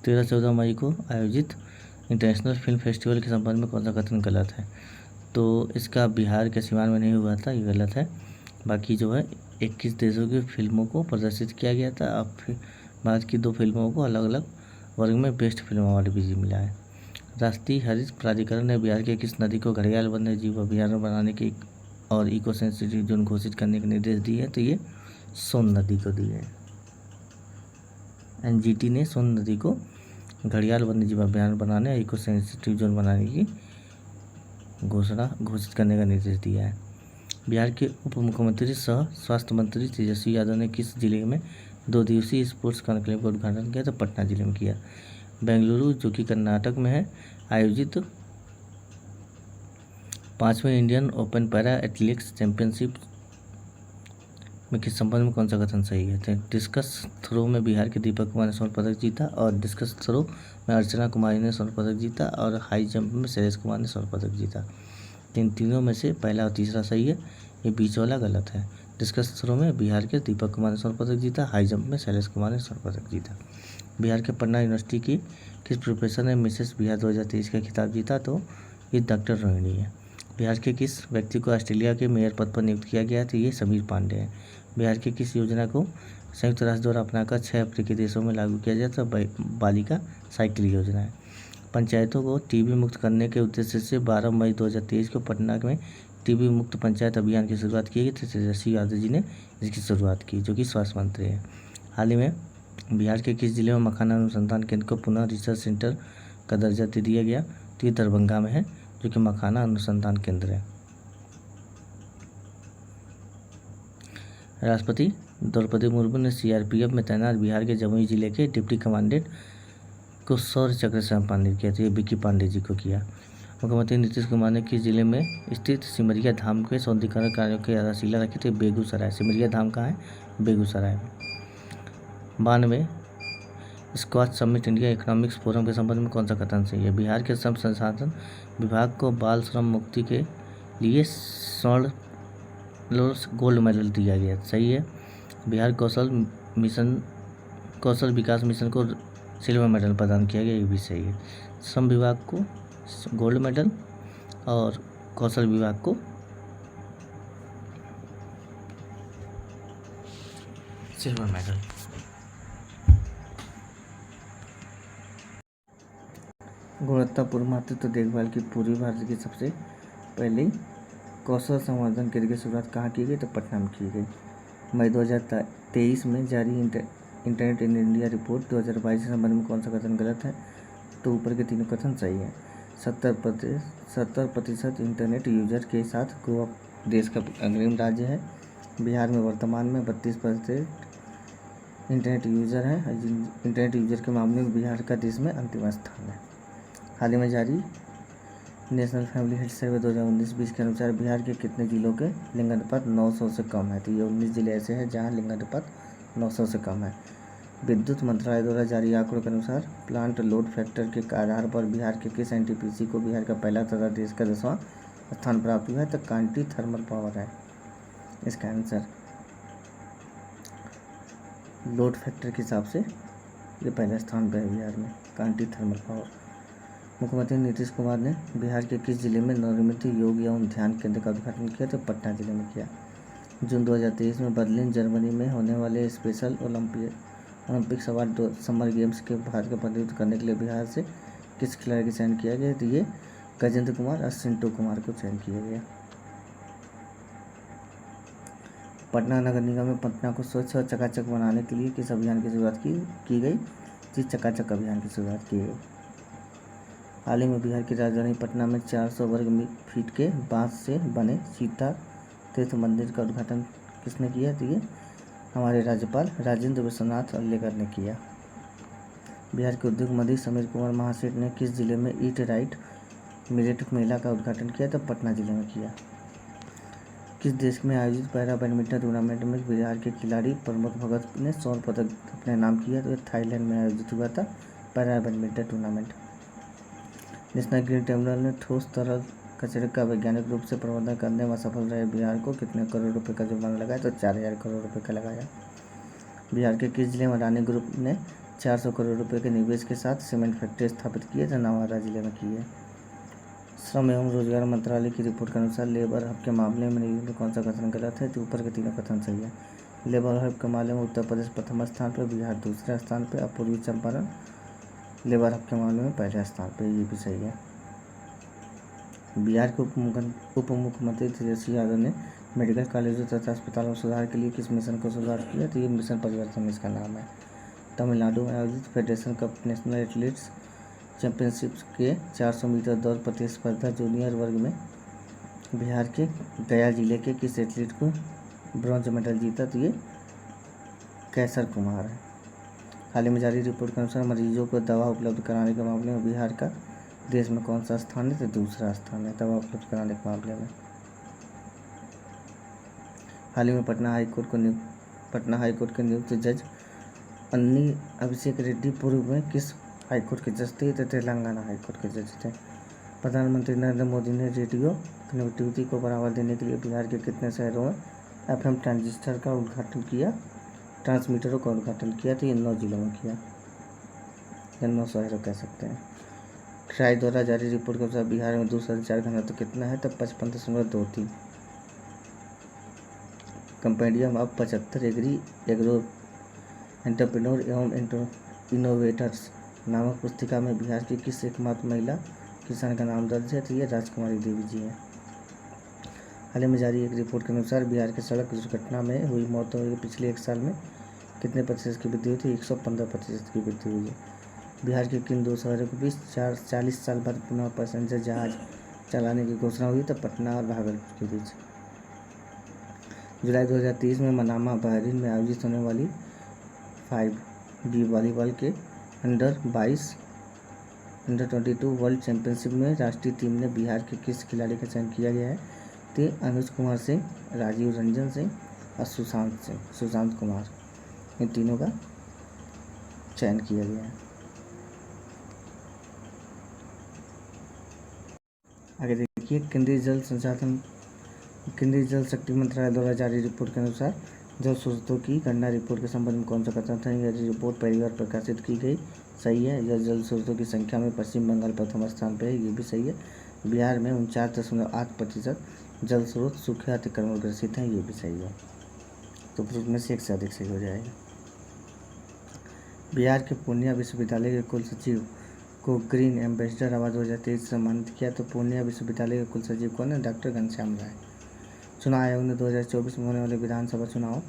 13-14 मई को आयोजित इंटरनेशनल फिल्म फेस्टिवल के संबंध में कौन सा कथन गलत है? तो इसका बिहार के सीमान में नहीं हुआ था, ये गलत है। बाकी जो है 21 देशों की फिल्मों को प्रदर्शित किया गया था। अब भारत की 2 फिल्मों को अलग अलग वर्ग में बेस्ट फिल्म अवार्ड भी मिला है। राष्ट्रीय हरित प्राधिकरण ने बिहार के किस नदी को घड़ियाल वन्य जीव अभयारण्य बनाने के और इको सेंसिटिव जोन घोषित करने के निर्देश दिए हैं? तो ये सोन नदी को दिए हैं। एनजीटी ने सोन नदी को घड़ियाल वन्य जीव अभयारण्य बनाने और इको सेंसिटिव जोन बनाने की घोषित करने का निर्देश दिया है। बिहार के उप मुख्यमंत्री सह स्वास्थ्य मंत्री तेजस्वी यादव ने किस जिले में 2 दिवसीय स्पोर्ट्स कॉन्क्लेव का उद्घाटन किया? तो पटना जिले में किया। बेंगलुरु जो कि कर्नाटक में है आयोजित 5वें Indian open para athletics championship में किस संबंध में कौन सा कथन सही है? तो डिस्कस थ्रो में बिहार के दीपक कुमार ने स्वर्ण पदक जीता और डिस्कस थ्रो में अर्चना कुमारी ने स्वर्ण पदक जीता और हाई जंप में शैलेश कुमार ने स्वर्ण पदक जीता। इन तीनों में से पहला और तीसरा सही है, ये बीच वाला गलत है। डिस्कस थ्रो में बिहार के दीपक कुमार ने स्वर्ण पदक जीता, हाई जंप में शैलेश कुमार ने स्वर्ण पदक जीता। बिहार के पटना यूनिवर्सिटी की किस प्रोफेसर ने मिसेस बिहार 2023 का खिताब जीता? तो ये डॉक्टर रोहिणी है। बिहार के किस व्यक्ति को ऑस्ट्रेलिया के मेयर पद पर नियुक्त किया गया? तो ये समीर पांडे हैं। बिहार की किस योजना को संयुक्त राष्ट्र द्वारा अपनाकर 6 अफ्रीकी देशों में लागू किया जाए? तो बालिका साइकिल योजना है। पंचायतों को टीबी मुक्त करने के उद्देश्य से 12 मई 2023 को पटना में टीबी मुक्त पंचायत अभियान की शुरुआत की गई थी। तेजस्वी यादव जी ने इसकी शुरुआत की, जो कि स्वास्थ्य मंत्री हैं। हाल ही में बिहार के किस जिले में मखाना अनुसंधान केंद्र को पुनः रिसर्च सेंटर का दर्जा दे दिया गया? तो ये दरभंगा में है, जो कि मखाना अनुसंधान केंद्र है। राष्ट्रपति द्रौपदी मुर्मू ने सीआरपीएफ में तैनात बिहार के जमुई जिले के डिप्टी कमांडेंट को शौर्य चक्र से सम्मानित किया। तो ये विकी पांडे जी को किया। मुख्यमंत्री नीतीश कुमार ने किस जिले में स्थित सिमरिया धाम के सौंदर्यीकरण कार्यों की आधारशिला रखी? थी बेगूसराय। सिमरिया धाम कहाँ है? बेगूसराय में। 92 स्क्वाच समिट इंडिया इकोनॉमिक्स फोरम के संबंध में कौन सा कथन सही है? बिहार के श्रम संसाधन विभाग को बाल श्रम मुक्ति के लिए स्वर्ण गोल्ड मेडल दिया गया, सही है। बिहार कौशल विकास मिशन को सिल्वर मेडल प्रदान किया गया, ये भी सही है। श्रम विभाग को गोल्ड मेडल और कौशल विभाग को सिल्वर मेडल। गुणवत्तापूर्ण मातृत्व देखभाल की पूर्वी भारत की सबसे पहली कौशल संवर्धन केंद्र की शुरुआत कहाँ की गई? तो पटना में की गई। मई 2023 में जारी इंटरनेट इन इंडिया रिपोर्ट 2022 के संबंध में कौन सा कथन गलत है? तो ऊपर के तीनों कथन सही है। 70% इंटरनेट यूजर के साथ गोवा देश का अग्रिम राज्य है। बिहार में वर्तमान में 32% इंटरनेट यूजर है। इंटरनेट यूजर के मामले में बिहार का देश में अंतिम स्थान है। हाल ही में जारी नेशनल फैमिली हेल्थ सर्वे 2019-20 के अनुसार बिहार के कितने जिलों के लिंगानुपात 900 से कम है? तो ये 19 जिले ऐसे हैं जहाँ लिंगानुपात 900 से कम है। विद्युत मंत्रालय द्वारा जारी आंकड़ों के अनुसार प्लांट लोड फैक्टर के आधार पर बिहार के किस एनटीपीसी को बिहार का पहला तथा देश का 10वां स्थान प्राप्त हुआ है? तो कांटी थर्मल पावर है इसका आंसर। लोड फैक्टर के हिसाब से ये पहला स्थान पर है बिहार में, कांटी थर्मल पावर। मुख्यमंत्री नीतीश कुमार ने बिहार के किस जिले में नवनिर्मित योग एवं ध्यान केंद्र का उद्घाटन किया? तो पटना जिले में किया। जून 2023 में बर्लिन जर्मनी में होने वाले स्पेशल ओलंपिक समर गेम्स के भारत का प्रतिनिधित्व करने के लिए बिहार से किस खिलाड़ी का चयन किया गया? तो ये गजेंद्र कुमार और सिंटू कुमार को चयन किया गया। पटना नगर निगम में पटना को स्वच्छ और चकाचक बनाने के लिए किस अभियान की शुरुआत की गई? जिस चकाचक अभियान की शुरुआत की गई। हाल ही में बिहार की राजधानी पटना में 400 वर्ग फीट के बांस से बने सीता तीर्थ मंदिर का उद्घाटन किसने किया? तो ये हमारे राज्यपाल राजेंद्र विश्वनाथ अर्लेकर ने किया। बिहार के उद्योग मंत्री समीर कुमार महासेठ ने किस जिले में ईट राइट मिलेट मेला का उद्घाटन किया? तो पटना जिले में किया। किस देश में आयोजित पैरा बैडमिंटन टूर्नामेंट में बिहार के खिलाड़ी प्रमोद भगत ने स्वर्ण पदक अपने नाम किया? तो थाईलैंड में आयोजित हुआ था para badminton tournament. National green tribunal ने ठोस तरल कचरे का वैज्ञानिक रूप से प्रबंधन करने में असफल रहे बिहार को कितने करोड़ रुपए का जुर्माना लगाया? तो 4000 करोड़ रुपए का लगाया। बिहार के किस जिले में अडानी ग्रुप ने 400 करोड़ रुपए के निवेश के साथ सीमेंट फैक्ट्री स्थापित की है? तो नवादा जिले में की है। श्रम एवं रोजगार मंत्रालय की रिपोर्ट के अनुसार लेबर हब के मामले में कौन सा कथन गलत है? तो ऊपर के तीनों कथन सही है। लेबर हब के मामले में उत्तर प्रदेश प्रथम स्थान पर, बिहार दूसरे स्थान पर और पूर्वी चंपारण लेबर हब के मामले में पहले स्थान पर, ये भी सही है। बिहार के उप मुख्यमंत्री तेजस्वी यादव ने मेडिकल कॉलेजों तथा अस्पतालों में सुधार के लिए किस मिशन को शुरुआत किया? तो ये मिशन परिवर्तन इसका नाम है। तमिलनाडु में आयोजित federation cup national athletes championship के 400 मीटर दौड़ प्रतिस्पर्धा जूनियर वर्ग में बिहार के गया जिले के किस एथलीट को ब्रॉन्ज मेडल जीता? तो ये कैसर कुमार है। हाल ही में जारी रिपोर्ट के अनुसार मरीजों को दवा उपलब्ध कराने के मामले में बिहार का देश में कौन सा स्थान है? तो दूसरा स्थान है दवा उपलब्ध कराने के मामले में। हाल ही में पटना हाईकोर्ट के नियुक्त जज अन्नी अभिषेक रेड्डी पूर्व में किस हाईकोर्ट के जज थे? तो तेलंगाना हाईकोर्ट के जज थे। प्रधानमंत्री नरेंद्र मोदी ने रेडियो कनेक्टिविटी को बढ़ावा देने के लिए बिहार के कितने शहरों में FM ट्रांजिस्टर का उद्घाटन किया, ट्रांसमीटरों का उद्घाटन किया? तो ये 9 जिलों में किया, या 9 शहरों कह सकते हैं। ट्राई द्वारा जारी रिपोर्ट के अनुसार बिहार में दूसरा संचार घनत्व कितना है? तो 55.23। कंपेंडियम ऑफ 75 एग्रो एंटरप्रेन्योर एवं इनोवेटर्स नामक पुस्तिका में बिहार की किस एकमात्र महिला किसान का नाम दर्ज है? तो ये राजकुमारी देवी जी हैं। हाल ही में जारी एक रिपोर्ट के अनुसार बिहार के सड़क दुर्घटना में हुई मौतों में पिछले 1 साल में कितने प्रतिशत की वृद्धि हुई थी? 115% की वृद्धि हुई है। बिहार के किन 2 शहरों के बीच 40 साल बाद पुनः पैसेंजर जहाज चलाने की घोषणा हुई? तो पटना और भागलपुर के बीच। जुलाई 2023 में मनामा बहरीन में आयोजित होने वाली 5D वॉलीबॉल के अंडर 22 वर्ल्ड चैंपियनशिप में राष्ट्रीय टीम ने बिहार के किस खिलाड़ी का चयन किया गया है? तो अनुज कुमार सिंह, राजीव रंजन सिंह और सुशांत कुमार, इन तीनों का चयन किया गया है। आगे देखिए, केंद्रीय जल शक्ति मंत्रालय द्वारा जारी रिपोर्ट के अनुसार जल स्रोतों की गणना रिपोर्ट के संबंध में कौन सा कथन था? यह रिपोर्ट पहली बार प्रकाशित की गई, सही है। यह जल स्रोतों की संख्या में पश्चिम बंगाल प्रथम स्थान पर है, ये भी सही है। बिहार में 49.8% जल स्रोत सूखे अतिक्रमण ग्रसित हैं, ये भी सही है। तो फिर उसमें से एक से अधिक सही हो जाएगा। बिहार के पूर्णिया विश्वविद्यालय के कुल सचिव को ग्रीन एम्बेसडर अवार्ड 2023 से सम्मानित किया। तो पूर्णिया विश्वविद्यालय के कुल सचिव कौन है? डॉक्टर घनश्याम राय। चुनाव आयोग ने 2024 में होने वाले विधानसभा चुनाव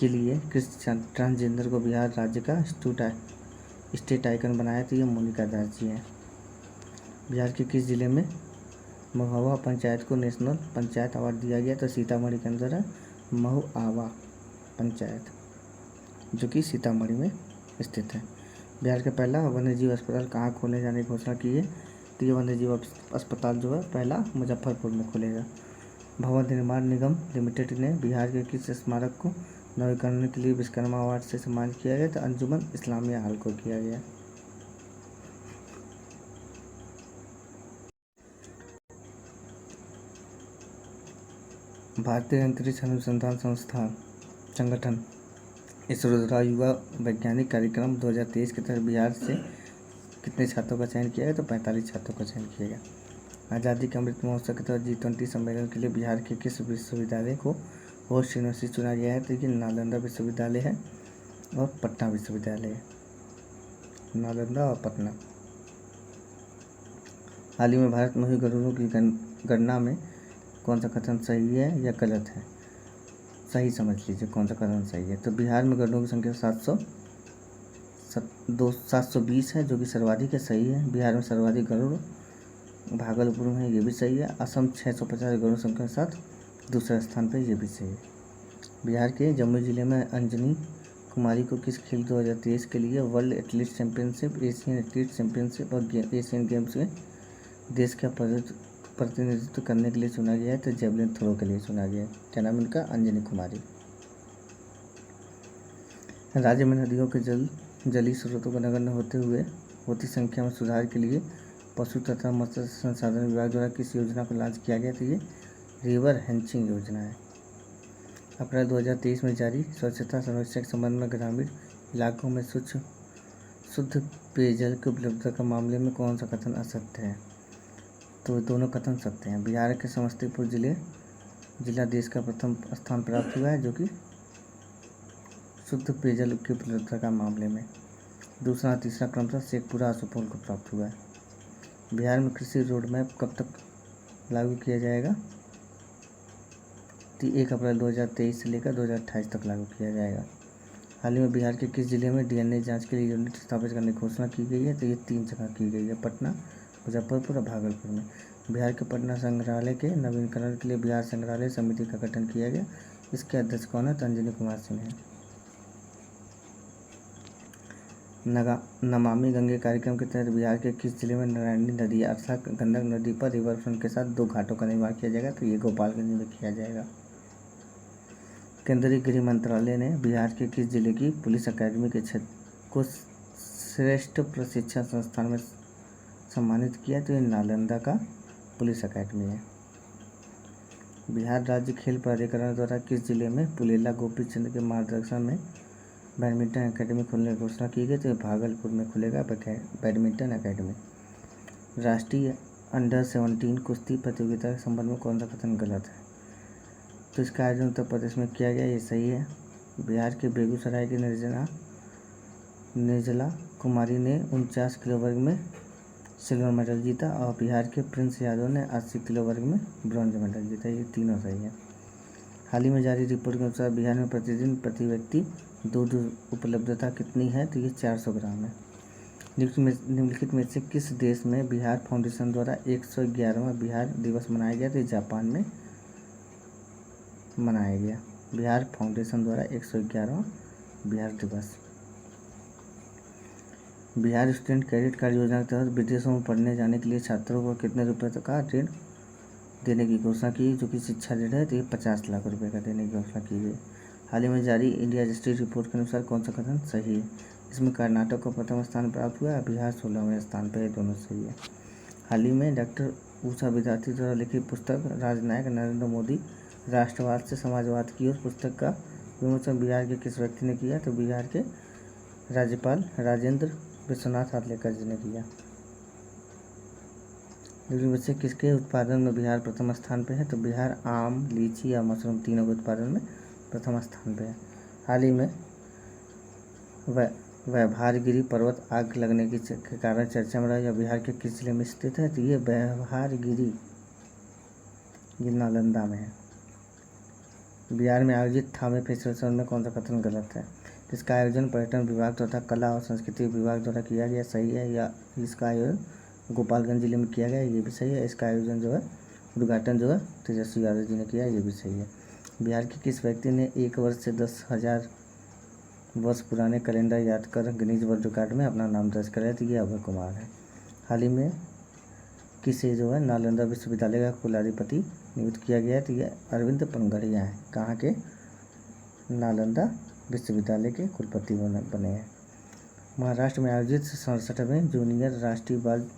के लिए किस ट्रांसजेंडर को बिहार राज्य का स्टेट आइकन बनाया? तो ये मोनिका दास जी हैं। बिहार के किस जिले में महुआ पंचायत को नेशनल पंचायत अवार्ड दिया गया? तो सीतामढ़ी के अंदर है महुआवा पंचायत, जो कि सीतामढ़ी में स्थित है। बिहार का पहला वन्यजीव अस्पताल कहाँ खोले जाने की घोषणा की है? तो ये वन्यजीव अस्पताल जो है पहला मुजफ्फरपुर में खुलेगा। भवन निर्माण निगम लिमिटेड ने बिहार के किस स्मारक को नवीकरण के लिए विश्वकर्मा अवार्ड से सम्मानित किया गया? तो अंजुमन इस्लामिया हॉल को किया गया। भारतीय अंतरिक्ष अनुसंधान संगठन इसरो द्वारा युवा वैज्ञानिक कार्यक्रम 2023 के तहत बिहार से कितने छात्रों का चयन किया गया? तो 45 छात्रों का चयन किया गया। आज़ादी के अमृत महोत्सव के तहत G20 सम्मेलन के लिए बिहार के किस विश्वविद्यालय को होस्ट यूनिवर्सिटी चुना गया है? तो ये नालंदा विश्वविद्यालय है और पटना विश्वविद्यालय है। नालंदा और पटना। हाल ही में भारत में हुई गरुड़ों की गणना में कौन सा कथन सही है या गलत है? सही समझ लीजिए कौन सा कथन सही है। तो बिहार में गरुड़ों की संख्या 720 है, जो कि सर्वाधिक है, सही है। बिहार में सर्वाधिक गरुड़ भागलपुर में है, ये भी सही है। असम 650 गरुड़ संख्या के साथ दूसरे स्थान पर, ये भी सही है। बिहार के जमुई जिले में अंजनी कुमारी को किस खेल 2023 के लिए world athlete championship, Asian athlete championship और एशियन गेम्स में देश का प्रतिनिधित्व करने के लिए चुना गया है? तो जेवलिन थ्रो के लिए चुना गया है। क्या नाम इनका? अंजनी कुमारी। राज्य में नदियों के जलीय स्रोतों को नगण्य होती संख्या में सुधार के लिए पशु तथा मत्स्य संसाधन विभाग द्वारा किस योजना को लॉन्च किया गया? तो ये रिवर हैचिंग योजना है। अप्रैल 2023 में जारी स्वच्छता सर्वेक्षण के संबंध में ग्रामीण इलाकों में शुद्ध पेयजल की उपलब्धता के मामले में कौन सा कथन असत्य है? तो दोनों कथन सत्य हैं। बिहार के समस्तीपुर जिला देश का प्रथम स्थान प्राप्त हुआ है, जो कि शुद्ध पेयजल की उपलब्धता का मामले में। दूसरा और तीसरा क्रमशः शेखपुरा और सुपौल को प्राप्त हुआ है। बिहार में कृषि रोड मैप कब तक लागू किया जाएगा? 1 अप्रैल 2023 से लेकर 2028 तक लागू किया जाएगा। हाल ही में बिहार के किस जिले में DNA जांच के लिए यूनिट स्थापित करने की घोषणा की गई है? तो ये 3 जगह की गई है, पटना, मुजफ्फरपुर और भागलपुर में। बिहार के पटना संग्रहालय के नवीनीकरण के लिए बिहार संग्रहालय समिति का गठन किया गया। इसके अध्यक्ष कौन है? तो अंजनी कुमार सिंह है। नमामि गंगे कार्यक्रम के तहत बिहार के किस जिले में नारायणी नदी अर्थात गंडक नदी पर रिवर फ्रंट के साथ 2 घाटों का निर्माण किया जाएगा? तो ये गोपालगंज में किया जाएगा। केंद्रीय गृह मंत्रालय ने बिहार के किस जिले की पुलिस अकादमी के क्षेत्र को श्रेष्ठ प्रशिक्षण संस्थान में सम्मानित किया? तो ये नालंदा का पुलिस अकादमी है। बिहार राज्य खेल प्राधिकरण द्वारा किस जिले में पुलेला गोपीचंद के मार्गदर्शन में बैडमिंटन अकेडमी खोलने की घोषणा की गई? तो भागलपुर में खुलेगा बैडमिंटन अकेडमी। राष्ट्रीय अंडर-17 कुश्ती प्रतियोगिता के संबंध में कौन सा कथन गलत है? तो इसका आयोजन उत्तर प्रदेश में किया गया, ये सही है। बिहार के बेगूसराय की निर्जला कुमारी ने 49 किलो वर्ग में सिल्वर मेडल जीता और बिहार के प्रिंस यादव ने 80 किलो वर्ग में ब्रॉन्ज मेडल जीता, ये तीनों सही है। हाल ही में जारी रिपोर्ट के अनुसार बिहार में प्रतिदिन प्रति व्यक्ति दूध उपलब्धता कितनी है? तो ये 400 ग्राम है। निम्नलिखित में से किस देश में बिहार फाउंडेशन द्वारा 111वां बिहार दिवस मनाया गया? तो जापान में मनाया गया। बिहार फाउंडेशन द्वारा 111वां बिहार दिवस। बिहार स्टूडेंट क्रेडिट कार्ड योजना के तहत विदेशों में पढ़ने जाने के लिए छात्रों को कितने रुपए तक का ऋण देने की घोषणा की, जो कि शिक्षा ऋण है? तो ये 50 लाख रुपए का देने की घोषणा की गई। हाल ही में जारी इंडिया हिस्ट्री रिपोर्ट के अनुसार कौन सा कथन सही है? इसमें कर्नाटक को प्रथम स्थान प्राप्त हुआ है, बिहार 16वें स्थान पर है, दोनों सही है। हाल ही में डॉक्टर उषा विद्यार्थी द्वारा लिखित पुस्तक राजनायक नरेंद्र मोदी राष्ट्रवाद से समाजवाद की ओर पुस्तक का विमोचन बिहार के किस व्यक्ति ने किया? तो बिहार के राज्यपाल राजेंद्र विश्वनाथ आर्लेकर जी ने किया। निम्न से किसके उत्पादन में बिहार प्रथम स्थान पे है? तो बिहार आम, लीची या मशरूम तीनों के उत्पादन में प्रथम स्थान पे है। हाल ही में व्यवहारगिरी पर्वत आग लगने के कारण चर्चा में रहा। यह बिहार के किस जिले में स्थित है? तो ये व्यवहारगिरी ये नालंदा में है। बिहार में आयोजित थावे फेस्टिवल में कौन सा कथन गलत है? इसका आयोजन पर्यटन विभाग तथा कला और संस्कृति विभाग द्वारा किया गया, सही है। या इसका आयोजन गोपालगंज जिले में किया गया, ये भी सही है। इसका आयोजन जो है उद्घाटन जो है तेजस्वी यादव जी ने किया, ये भी सही है। बिहार के किस व्यक्ति ने 1 वर्ष से 10,000 वर्ष पुराने कैलेंडर याद कर गिनीज वर्ल्ड रिकॉर्ड में अपना नाम दर्ज कराया? तो ये अभय कुमार है। हाल ही में किसे जो है नालंदा विश्वविद्यालय का कुलाधिपति नियुक्त किया गया है? तो ये अरविंद पंगड़िया है। कहाँ के? नालंदा विश्वविद्यालय के कुलपति बने हैं। महाराष्ट्र में आयोजित 67वें जूनियर राष्ट्रीय बाल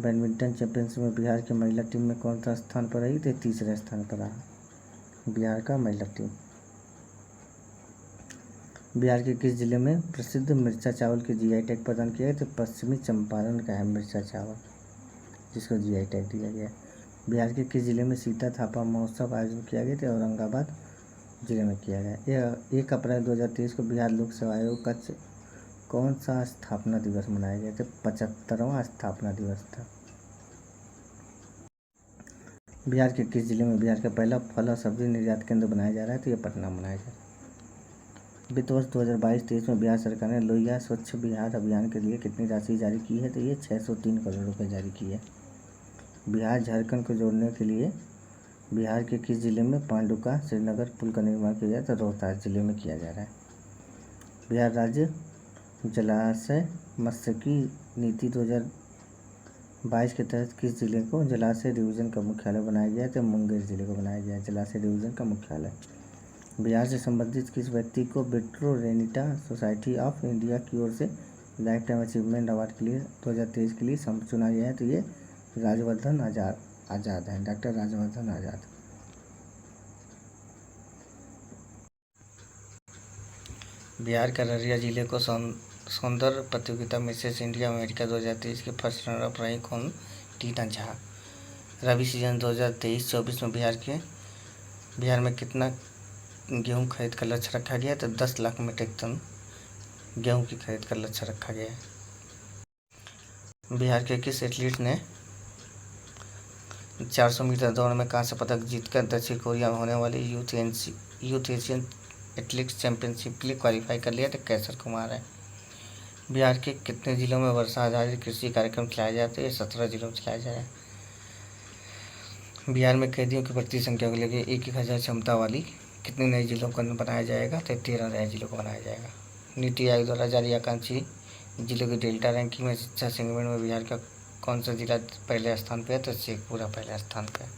बैडमिंटन चैंपियनशिप में बिहार की महिला टीम में कौन सा स्थान पर रही? तो तीसरे स्थान पर रहा बिहार का महिला टीम। बिहार के किस जिले में प्रसिद्ध मिर्चा चावल के जीआई टैग प्रदान किया गया? तो पश्चिमी चंपारण का है मिर्चा चावल, जिसको जीआई टैग दिया गया। बिहार के किस जिले में सीता थापा महोत्सव आयोजन किया गया? तो औरंगाबाद जिले में किया गया। यह 1 अप्रैल 2023 को बिहार लोक सेवा आयोग का कौन सा स्थापना दिवस मनाया गया? तो 75वां स्थापना दिवस था। बिहार के किस जिले में बिहार का पहला फल और सब्जी निर्यात केंद्र बनाया जा रहा है? तो यह पटना बनाया गया। वित्त वर्ष 2022-23 में बिहार सरकार ने लोहिया स्वच्छ बिहार अभियान के लिए कितनी राशि जारी की है? तो ये 603 करोड़ रुपये जारी की है। बिहार झारखंड को जोड़ने के लिए बिहार के किस जिले में पांडुका श्रीनगर पुल का निर्माण किया जाए? तो रोहतास जिले में किया जा रहा है। बिहार राज्य जलाशय मत्स्यिकी नीति 2022 के तहत किस जिले को जलाशय डिवीजन का मुख्यालय बनाया गया? तो मुंगेर जिले को बनाया गया जलाशय डिवीजन का मुख्यालय। बिहार से संबंधित किस व्यक्ति को विट्रो रेनिटा सोसाइटी ऑफ इंडिया की ओर से लाइफ टाइम अचीवमेंट अवार्ड के लिए 2023 के लिए चुना गया है? तो ये राजवर्धन आज़ाद हैं, डॉक्टर राजवर्धन आज़ाद। बिहार के अररिया जिले को सौंदर्य प्रतियोगिता मिसेस इंडिया अमेरिका 2023 के फर्स्ट रनर अप रही कौन? टीना झा। रबी सीजन 2023-24 में बिहार में कितना गेहूं खरीद का लक्ष्य रखा गया? तो 10 लाख मीट्रिक टन गेहूं की खरीद का लक्ष्य रखा गया है। बिहार के किस एथलीट ने 400 मीटर दौड़ में कांस्य पदक जीतकर दक्षिण कोरिया में होने वाली यूथ एशियन एथलेटिक्स चैंपियनशिप के लिए क्वालिफाई कर लिया? तो कैसर कुमार है। बिहार के कितने जिलों में वर्षा आधारित कृषि कार्यक्रम चलाया जाता है? 17 जिलों में चलाया जा रहा है। बिहार में कैदियों की बढ़ती संख्या को लेकर 1,000 क्षमता वाली कितने नए जिलों को बनाया जाएगा? तो 13 नए जिलों को बनाया जाएगा। नीति आयोग द्वारा जारी आकांक्षी जिलों की डेल्टा रैंकिंग में शिक्षा सेगमेंट में बिहार का कौन सा जिला पहले स्थान पे है? तो शेखपुरा पहले स्थान पे है।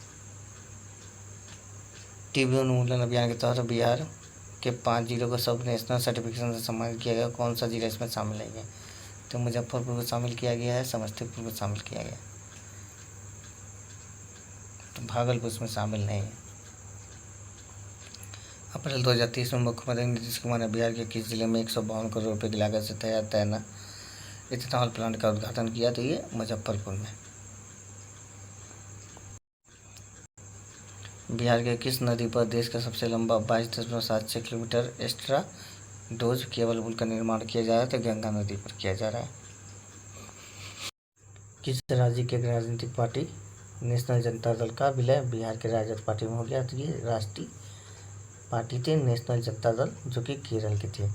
टीबी उन्मूलन अभियान के तहत बिहार के 5 जिलों को सब नेशनल सर्टिफिकेशन से सम्मानित किया गया। कौन सा जिला इसमें शामिल है? तो मुजफ्फरपुर को शामिल किया गया है, समस्तीपुर को शामिल किया गया, तो भागलपुर इसमें शामिल नहीं है। अप्रैल 2023 में मुख्यमंत्री नीतीश कुमार ने बिहार के किस जिले में 152 करोड़ रुपये की लागत से तैयार इथेनॉल प्लांट का उद्घाटन किया? तो ये मुजफ्फरपुर में। बिहार के किस नदी पर देश का सबसे लंबा 22.76 किलोमीटर एक्स्ट्रा डोज केबल पुल का निर्माण किया जा रहा है? तो गंगा नदी पर किया जा रहा है। किस राज्य की राजनीतिक पार्टी नेशनल जनता दल का विलय बिहार के राजद पार्टी में हो गया? तो ये राष्ट्रीय पार्टी थी नेशनल जनता दल, जो कि केरल की थी।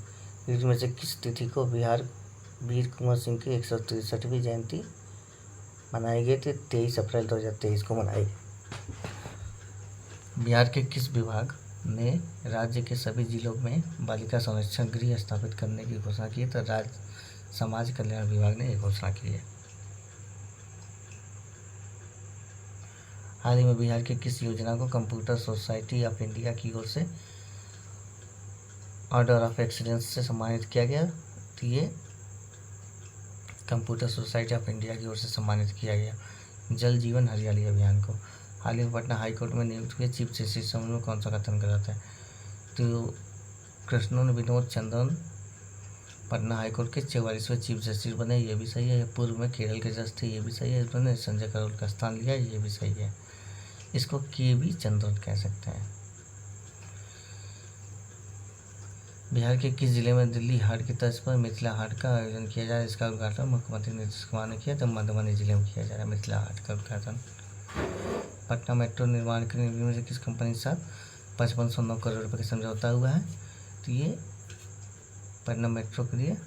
इनमें से किस तिथि को बिहार वीर कुंवर सिंह की 163वीं जयंती मनाई गई थी? 23 अप्रैल 2023 को मनाई गई। बिहार के किस विभाग ने राज्य के सभी जिलों में बालिका संरक्षण गृह स्थापित करने की घोषणा की? तो राज्य समाज कल्याण विभाग ने यह घोषणा की है। हाल ही में बिहार के किस योजना को कंप्यूटर सोसाइटी ऑफ इंडिया की ओर से ऑर्डर ऑफ एक्सीलेंस से सम्मानित किया गया? तो ये कंप्यूटर सोसाइटी ऑफ इंडिया की ओर से सम्मानित किया गया जल जीवन हरियाली अभियान को। हाल ही में पटना हाईकोर्ट में नियुक्त हुए चीफ जस्टिस संबंध में कौन सा कथन गलत है? तो कृष्णन विनोद चंद्रन पटना हाईकोर्ट के 44वें चीफ जस्टिस बने, ये भी सही है। पूर्व में केरल के जज थे, ये भी सही है। उन्होंने संजय करोल का स्थान लिया, ये भी सही है। इसको के बी चंद्रन कह सकते हैं। बिहार के किस जिले में दिल्ली हाट की तर्ज पर मिथिला हाट का आयोजन किया जा रहा है? इसका उद्घाटन मुख्यमंत्री नीतीश कुमार ने किया, तो मधुबनी जिले में किया जा रहा है मिथिला हाट का उद्घाटन। पटना मेट्रो निर्माण के निर्णय में से किस कंपनी के साथ 5509 करोड़ रुपये का समझौता हुआ है? तो ये पटना मेट्रो के लिए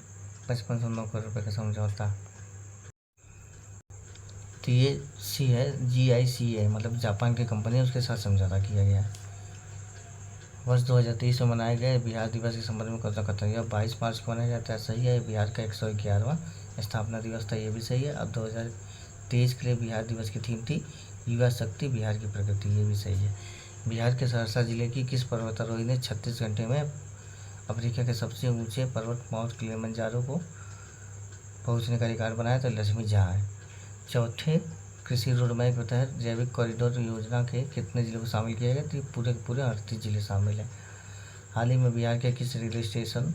5509 करोड़ रुपये का समझौता। तो ये सी है GICA, मतलब जापान की कंपनी है, उसके साथ समझौता किया गया है। वर्ष 2023 में मनाए गए बिहार दिवस के संबंध में कौन सा कथन? यह 22 मार्च को मनाया जाता है, सही है। बिहार का 111वां स्थापना दिवस था, ये भी सही है। अब 2023 के लिए बिहार दिवस की थीम थी युवा शक्ति बिहार की प्रगति, ये भी सही है। बिहार के सहरसा जिले की किस पर्वतारोही ने 36 घंटे में अफ्रीका के सबसे ऊंचे पर्वत माउंट किलिमंजारो को पहुंचने का रिकॉर्ड बनाया? तो लक्ष्मी झा है। चौथे कृषि रोडमैप के तहत जैविक कॉरिडोर योजना के कितने जिलों को शामिल किया गया? तो पूरे के पूरे 38 जिले शामिल हैं। हाल ही में बिहार के किस रेलवे स्टेशन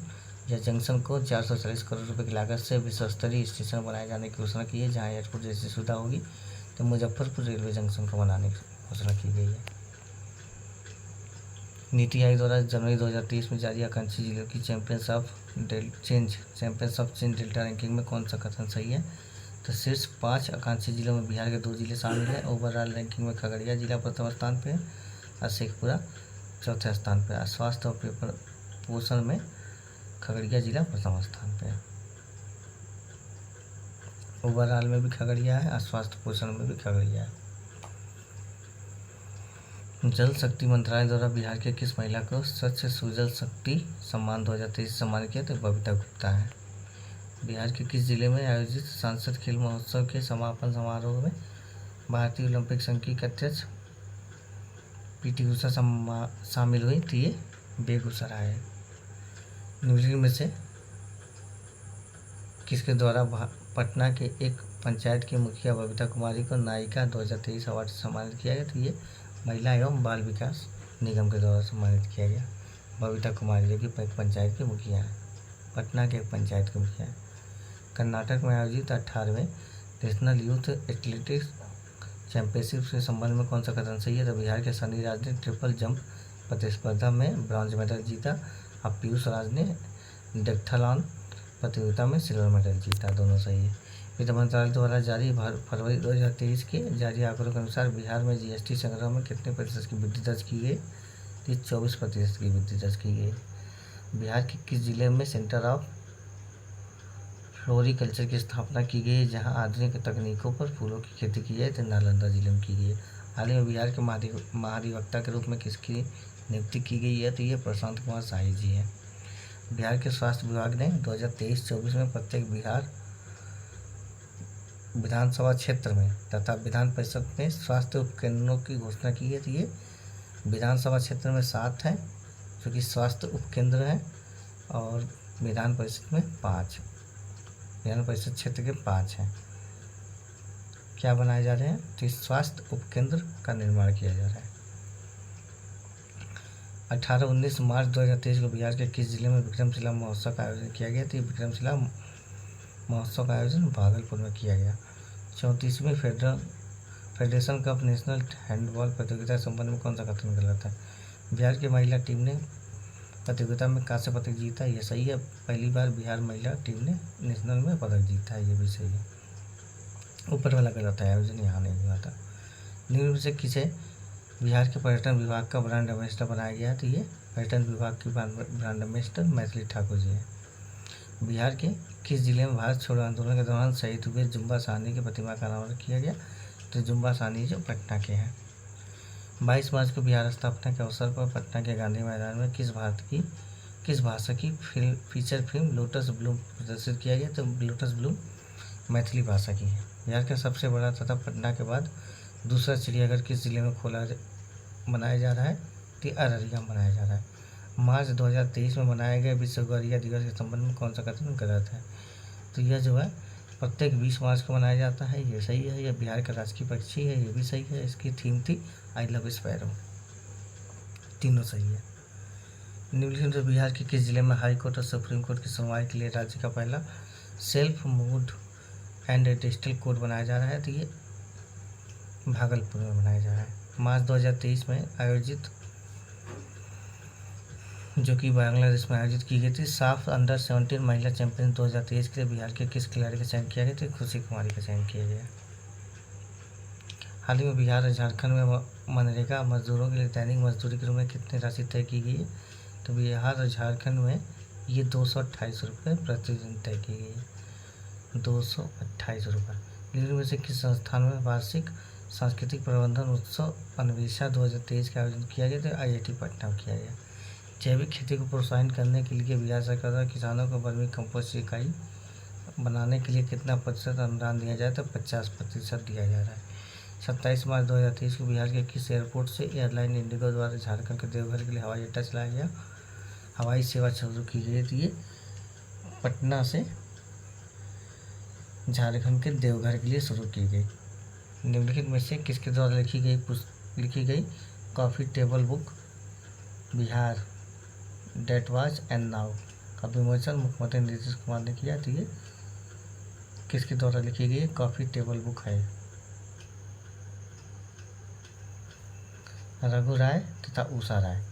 या जंक्शन को 440 करोड़ रुपए की लागत से विश्वस्तरीय स्टेशन बनाए जाने की घोषणा की है? जहां एयरपोर्ट जैसी सुविधा होगी, तो मुजफ्फरपुर रेलवे जंक्शन को बनाने की घोषणा की गई है। नीति आयोग द्वारा जनवरी 2023 में जारी आकांक्षी जिलों की चैंपियंस चेंज डेल्टा रैंकिंग में कौन सा कथन सही है? तो शीर्ष 5 आकांक्षी जिलों में बिहार के 2 जिले शामिल हैं। ओवरऑल रैंकिंग में खगड़िया जिला प्रथम स्थान पे है और शेखपुरा चौथे स्थान पे है। स्वास्थ्य और पोषण में खगड़िया जिला प्रथम स्थान पे है। ओवरऑल में भी खगड़िया है और स्वास्थ्य पोषण में भी खगड़िया है। जल शक्ति मंत्रालय द्वारा बिहार के किस महिला को स्वच्छ सुजल शक्ति सम्मान 2023 सम्मानित किया? तो बबीता गुप्ता है। बिहार के किस जिले में आयोजित सांसद खेल महोत्सव के समापन समारोह में भारतीय ओलंपिक संघ की अध्यक्ष PT उषा शामिल हुई? तो ये बेगूसराय है। निम्नलिखित में से किसके द्वारा पटना के एक पंचायत की मुखिया बबीता कुमारी को नायिका 2023 अवार्ड से सम्मानित किया गया? तो ये महिला एवं बाल विकास निगम के द्वारा सम्मानित किया गया। बबीता कुमारी जो कि पंचायत की मुखिया है, पटना के एक पंचायत की मुखिया है। कर्नाटक में आयोजित 18वें नेशनल यूथ एथलेटिक्स चैंपियनशिप के संबंध में कौन सा कथन सही है? तो बिहार के सनी राज ने ट्रिपल जंप प्रतिस्पर्धा में ब्रॉन्ज मेडल जीता और पीयूष राज ने डेक्थलॉन प्रतियोगिता में सिल्वर मेडल जीता, दोनों सही है। वित्त मंत्रालय द्वारा जारी फरवरी 2023 के जारी आंकड़ों के अनुसार बिहार में GST संग्रह में कितने प्रतिशत की वृद्धि दर्ज की गई? 24% की वृद्धि दर्ज की गई। बिहार के किस जिले में सेंटर ऑफ फ्लोरिकल्चर की स्थापना की गई है, जहां आधुनिक तकनीकों पर फूलों की खेती की जाए? तो नालंदा जिले में की गई है। हाल ही में बिहार के महाधिवक्ता के रूप में किसकी नियुक्ति की गई है? तो ये प्रशांत कुमार शाही जी है। बिहार के स्वास्थ्य विभाग ने 2023-24 में प्रत्येक बिहार विधानसभा क्षेत्र में तथा विधान परिषद में स्वास्थ्य उपकेंद्रों की घोषणा की है। तो ये विधानसभा क्षेत्र में 7 है जो कि स्वास्थ्य उपकेंद्र हैं और विधान परिषद में 5, विधान परिषद क्षेत्र के 5 हैं। क्या बनाए जा रहे हैं? तो स्वास्थ्य उपकेंद्र का निर्माण किया जा रहा है। 18-19 मार्च 2023 को बिहार के किस जिले में विक्रमशिला महोत्सव का आयोजन किया गया? तो विक्रमशिला महोत्सव का आयोजन भागलपुर में किया गया। 34वीं फेडरेशन कप नेशनल हैंडबॉल प्रतियोगिता के संबंध में कौन सा कथन गलत है? बिहार की महिला टीम ने प्रतियोगिता में कांस्य पदक जीता, यह सही है। पहली बार बिहार महिला टीम ने नेशनल में पदक जीता है, ये भी सही है। ऊपर वाला गलत है, आयोजन यहाँ नहीं हुआ था। निम्न में से किसे बिहार के पर्यटन विभाग का ब्रांड एम्बेसडर बनाया गया? तो ये पर्यटन विभाग की ब्रांड एम्बेसडर मैथिली ठाकुर जी है। बिहार के किस जिले में भारत छोड़ो आंदोलन के दौरान शहीद हुए जुम्बा साहनी की प्रतिमा का अनावरण किया गया? तो जुम्बा साहनी जो पटना के हैं। 22 मार्च को बिहार स्थापना के अवसर पर पटना के गांधी मैदान में किस भाषा की फीचर फिल्म लोटस ब्लूम प्रदर्शित किया गया? तो लोटस ब्लूम मैथिली भाषा की है। बिहार का सबसे बड़ा तथा पटना के बाद दूसरा चिड़ियाघर किस जिले में बनाया जा रहा है? तो अररिया में बनाया जा रहा है। मार्च 2023 में मनाए गए विश्व गौरैया दिवस के संबंध में कौन सा कथन गलत है? तो यह जो है प्रत्येक 20 मार्च को मनाया जाता है, ये सही है। यह बिहार का राजकीय पक्षी है, ये भी सही है। इसकी थीम थी आई लव स्पैरो, तीनों सही है। निम्नलिखित में बिहार के किस जिले में हाई कोर्ट और सुप्रीम कोर्ट की सुनवाई के लिए राज्य का पहला self mood and digital court बनाया जा रहा है? तो ये भागलपुर में बनाया जा रहा है। मार्च 2023 में आयोजित, जो कि बांग्लादेश में आयोजित की गई थी, साफ अंडर 17 महिला चैंपियन 2023 के लिए बिहार के किस खिलाड़ी का चयन किया गया? तो खुशी कुमारी का चयन किया गया। हाल ही में बिहार और झारखंड में मनरेगा मजदूरों के लिए दैनिक मजदूरी के रूप में कितनी राशि तय की गई है? तो बिहार और झारखंड में ये 228 रुपये प्रतिदिन तय की गई है, 228 रुपये। निम्न में से किस संस्थान में वार्षिक सांस्कृतिक प्रबंधन उत्सव अन्वेषा 2023 का आयोजन किया गया? तो IIT पटना में किया गया। जैविक खेती को प्रोत्साहन करने के लिए बिहार सरकार द्वारा किसानों को वर्मी कंपोस्ट इकाई बनाने के लिए कितना प्रतिशत अनुदान दिया जाए? तो 50% दिया जा रहा है। 27 मार्च 2023 को बिहार के किस एयरपोर्ट से एयरलाइन इंडिगो द्वारा झारखंड के देवघर के लिए हवाई अड्डा चलाया गया, हवाई सेवा शुरू की गई थी? ये पटना से झारखंड के देवघर के लिए शुरू की गई। निम्नलिखित में से किसके द्वारा लिखी गई coffee table book Bihar date watch and now का विमोचन मुख्यमंत्री नीतीश कुमार ने किया? तो ये किसके द्वारा लिखी गई कॉफ़ी टेबल बुक है? रघु राय तथा उषा राय।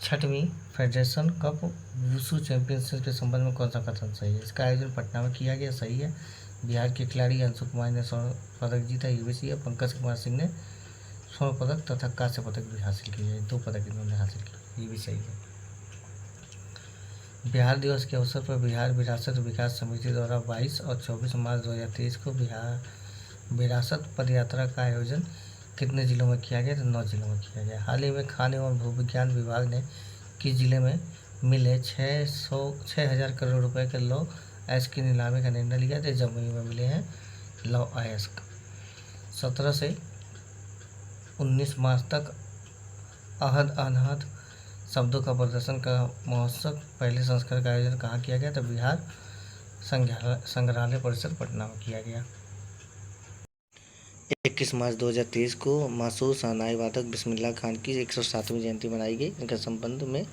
छठवीं फेडरेशन कप वुशु चैंपियनशिप के संबंध में कौन सा कथन सही है? इसका आयोजन पटना में किया गया, सही है। बिहार के खिलाड़ी अंशु कुमार ने स्वर्ण पदक जीता, ये भी सही है। पंकज कुमार सिंह ने स्वर्ण पदक तथा कांस्य पदक भी हासिल किए हैं, 2 पदक इन्होंने हासिल किए, ये भी सही है। बिहार दिवस के अवसर पर बिहार विरासत विकास समिति द्वारा 22 और 24 मार्च 2023 को बिहार विरासत पदयात्रा का आयोजन कितने जिलों में किया गया? तो 9 जिलों में किया गया। हाल ही में खान एवं भू विज्ञान विभाग ने किस जिले में मिले 6,000 करोड़ रुपए के लौह अयस्क की नीलामी का निर्णय लिया? तो जमुई में मिले हैं लौह अयस्क। 17 से 19 मार्च तक अहद अनहद शब्दों का प्रदर्शन का महोत्सव पहले संस्करण का आयोजन कहाँ किया गया? तो बिहार संग्रहालय परिसर पटना में किया गया। 21 मार्च 2023 को मशहूर शहनाई वादक बिस्मिल्लाह खान की 107वीं जयंती मनाई गई। इनके संबंध में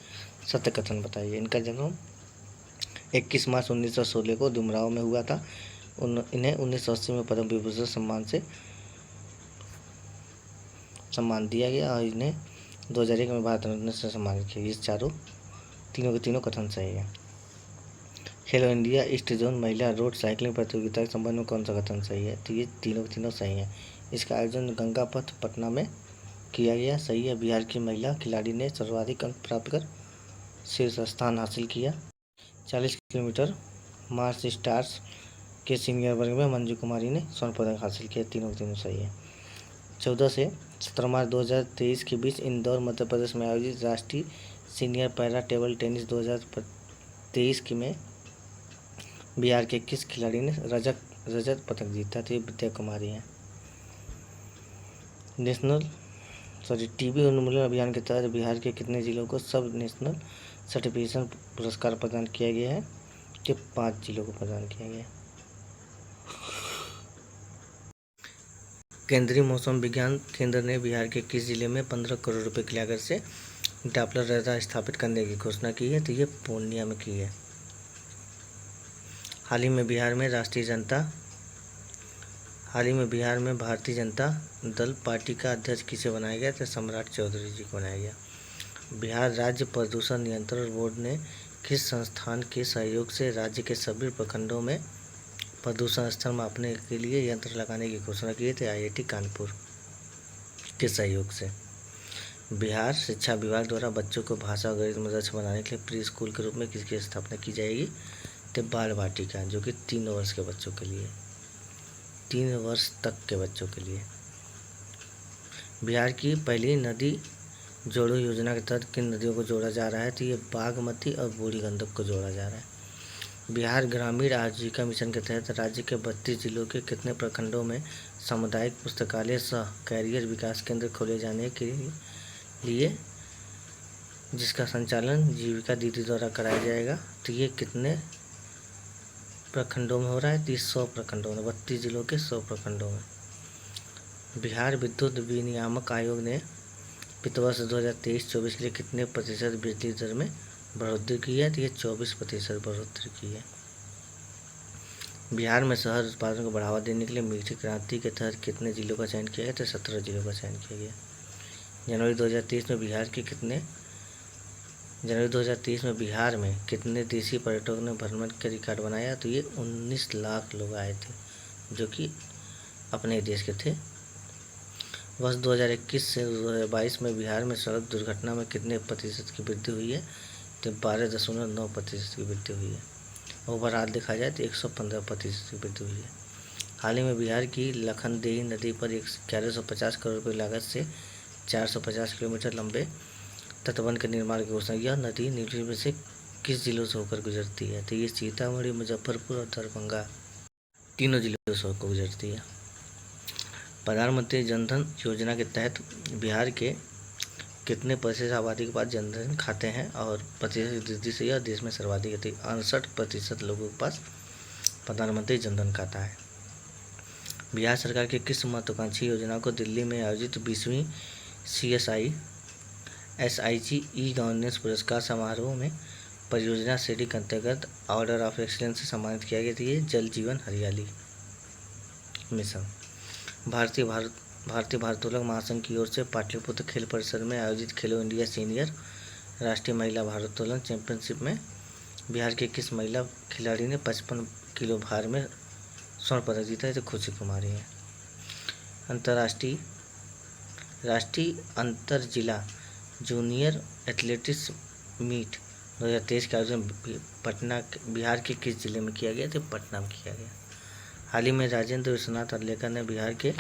सत्य कथन बताइए। इनका जन्म 21 मार्च 1916 को डुमराव में हुआ था। इन्हें 1980 में पद्म विभूषण सम्मान से सम्मान दिया गया और इन्हें 2001 में भारत रत्न से सम्मानित किया। ये तीनों के तीनों कथन सही है। खेलो इंडिया ईस्ट जोन महिला रोड साइकिलिंग प्रतियोगिता के संबंध में कौन सा कथन सही है? तो ये तीनों के तीनों सही है। इसका आयोजन गंगा पथ पटना में किया गया, सही है। बिहार की महिला खिलाड़ी ने सर्वाधिक अंक प्राप्त कर शीर्ष स्थान हासिल किया। 40 किलोमीटर मार्च स्टार्स के सीनियर वर्ग में मंजू कुमारी ने स्वर्ण पदक हासिल किया, तीनों के तीनों सही है। 14 से 17 मार्च 2023 के बीच इंदौर मध्य प्रदेश में आयोजित राष्ट्रीय सीनियर पैरा टेबल टेनिस 2023 में बिहार के किस खिलाड़ी ने रजत पदक जीता? तो ये विद्या कुमारी हैं। टीबी उन्मूलन अभियान के तहत बिहार के कितने जिलों को सब नेशनल सर्टिफिकेशन पुरस्कार प्रदान किया गया है? कि 5 जिलों को प्रदान किया गया है। केंद्रीय मौसम विज्ञान केंद्र ने बिहार के किस जिले में 15 करोड़ रुपए की लागत से डॉपलर रडार स्थापित करने की घोषणा की है? तो ये पूर्णिया में की है। हाल ही में बिहार में भारतीय जनता दल पार्टी का अध्यक्ष किसे बनाया गया? तो सम्राट चौधरी जी को बनाया गया। बिहार राज्य प्रदूषण नियंत्रण बोर्ड ने किस संस्थान के सहयोग से राज्य के सभी प्रखंडों में प्रदूषण स्तर मापने के लिए यंत्र लगाने की घोषणा की थी? IIT कानपुर के सहयोग से। बिहार शिक्षा विभाग द्वारा बच्चों को भाषा और गणित मदरसा बनाने के लिए प्री स्कूल के रूप में किसकी स्थापना की जाएगी? तो बाल वाटिका, जो कि 3 वर्ष के बच्चों के लिए, 3 वर्ष तक के बच्चों के लिए। बिहार की पहली नदी जोड़ो योजना के तहत किन नदियों को जोड़ा जा रहा है? तो ये बागमती और बूढ़ी गंडक को जोड़ा जा रहा है। बिहार ग्रामीण आजीविका मिशन के तहत राज्य के 32 जिलों के कितने प्रखंडों में सामुदायिक पुस्तकालय सह कैरियर विकास केंद्र खोले जाने के लिए जिसका संचालन जीविका दीदी द्वारा कराया जाएगा? तो ये कितने प्रखंडों में हो रहा है, 100 प्रखंडों में, 32 जिलों के 100 प्रखंडों में। बिहार विद्युत विनियामक आयोग ने वित्त वर्ष 2023-24 के लिए कितने प्रतिशत बिजली दर में बढ़ोतरी की है? तो ये 24% बढ़ोतरी की है। बिहार में शहर उत्पादन को बढ़ावा देने के लिए मीठी क्रांति के तहत कितने जिलों का चयन किया गया? तो 17 जिलों का चयन किया गया। जनवरी 2023 में बिहार में कितने देशी पर्यटकों ने भ्रमण का रिकॉर्ड बनाया? तो ये 19 लाख लोग आए थे, जो कि अपने देश के थे। वर्ष 2021 से 2022 में बिहार में सड़क दुर्घटना में कितने प्रतिशत की वृद्धि हुई है? तो 12.9% की वृद्धि हुई है। ओवरऑल देखा जाए तो 115% की वृद्धि हुई है। हाल ही में बिहार की लखनदेही नदी पर 1150 करोड़ रुपये लागत से 450 किलोमीटर लंबे तटबंध के निर्माण की घोषणा। यह नदी निम्नलिखित में से किस जिलों से होकर गुजरती है? तो ये सीतामढ़ी, मुजफ्फरपुर और दरभंगा, तीनों जिलों से होकर गुजरती है। प्रधानमंत्री जनधन योजना के तहत बिहार के कितने प्रतिशत आबादी के पास जनधन खाते हैं? और प्रतिशत वृद्धि से यह देश में सर्वाधिक है। 68% लोगों के पास प्रधानमंत्री जनधन खाता है। बिहार सरकार की किस महत्वाकांक्षी योजना को दिल्ली में आयोजित 20वीं SIG ई गवर्नेंस पुरस्कार समारोह में परियोजना श्रेणी के अंतर्गत ऑर्डर ऑफ एक्सीलेंस से सम्मानित किया गया था? ये जल जीवन हरियाली मिशन। भारतीय भारोत्तोलक महासंघ की ओर से पाटलिपुत्र खेल परिसर में आयोजित खेलो इंडिया सीनियर राष्ट्रीय महिला भारोत्तोलन चैंपियनशिप में बिहार के किस महिला खिलाड़ी ने 55 किलो भार में स्वर्ण पदक जीता है? तो खुशी कुमारी है। राष्ट्रीय अंतर जिला जूनियर एथलेटिक्स मीट 2023 का आयोजन बिहार के किस जिले में किया गया? तो पटना में किया गया। हाल ही में राजेंद्र विश्वनाथ अर्लेकर ने बिहार के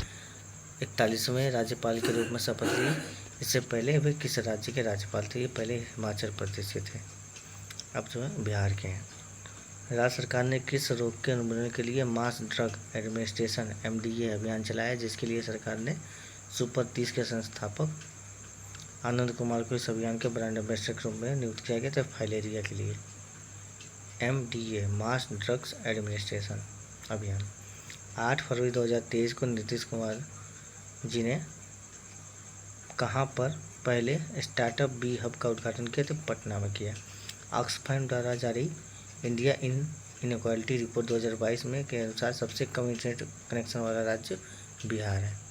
41वें राज्यपाल के रूप में शपथ ली। इससे पहले वे किस राज्य के राज्यपाल थे? ये पहले हिमाचल प्रदेश के थे, अब जो है बिहार के हैं। राज्य सरकार ने किस रोग के उन्मूलन के लिए मास ड्रग एडमिनिस्ट्रेशन MDA अभियान चलाया, जिसके लिए सरकार ने सुपर 30 के संस्थापक आनंद कुमार को इस अभियान के ब्रांड एम्बेसडर के रूप में नियुक्त किया गया था? फाइलेरिया के लिए। MDA मास ड्रग्स एडमिनिस्ट्रेशन अभियान। 8 फरवरी 2023 को नीतीश कुमार जी ने कहाँ पर पहले स्टार्टअप बी हब का उद्घाटन किया? तो पटना में किया। ऑक्सफैम द्वारा जारी इंडिया इनइक्वालिटी रिपोर्ट 2022 में के अनुसार सबसे कम इंटरनेट कनेक्शन वाला राज्य बिहार है।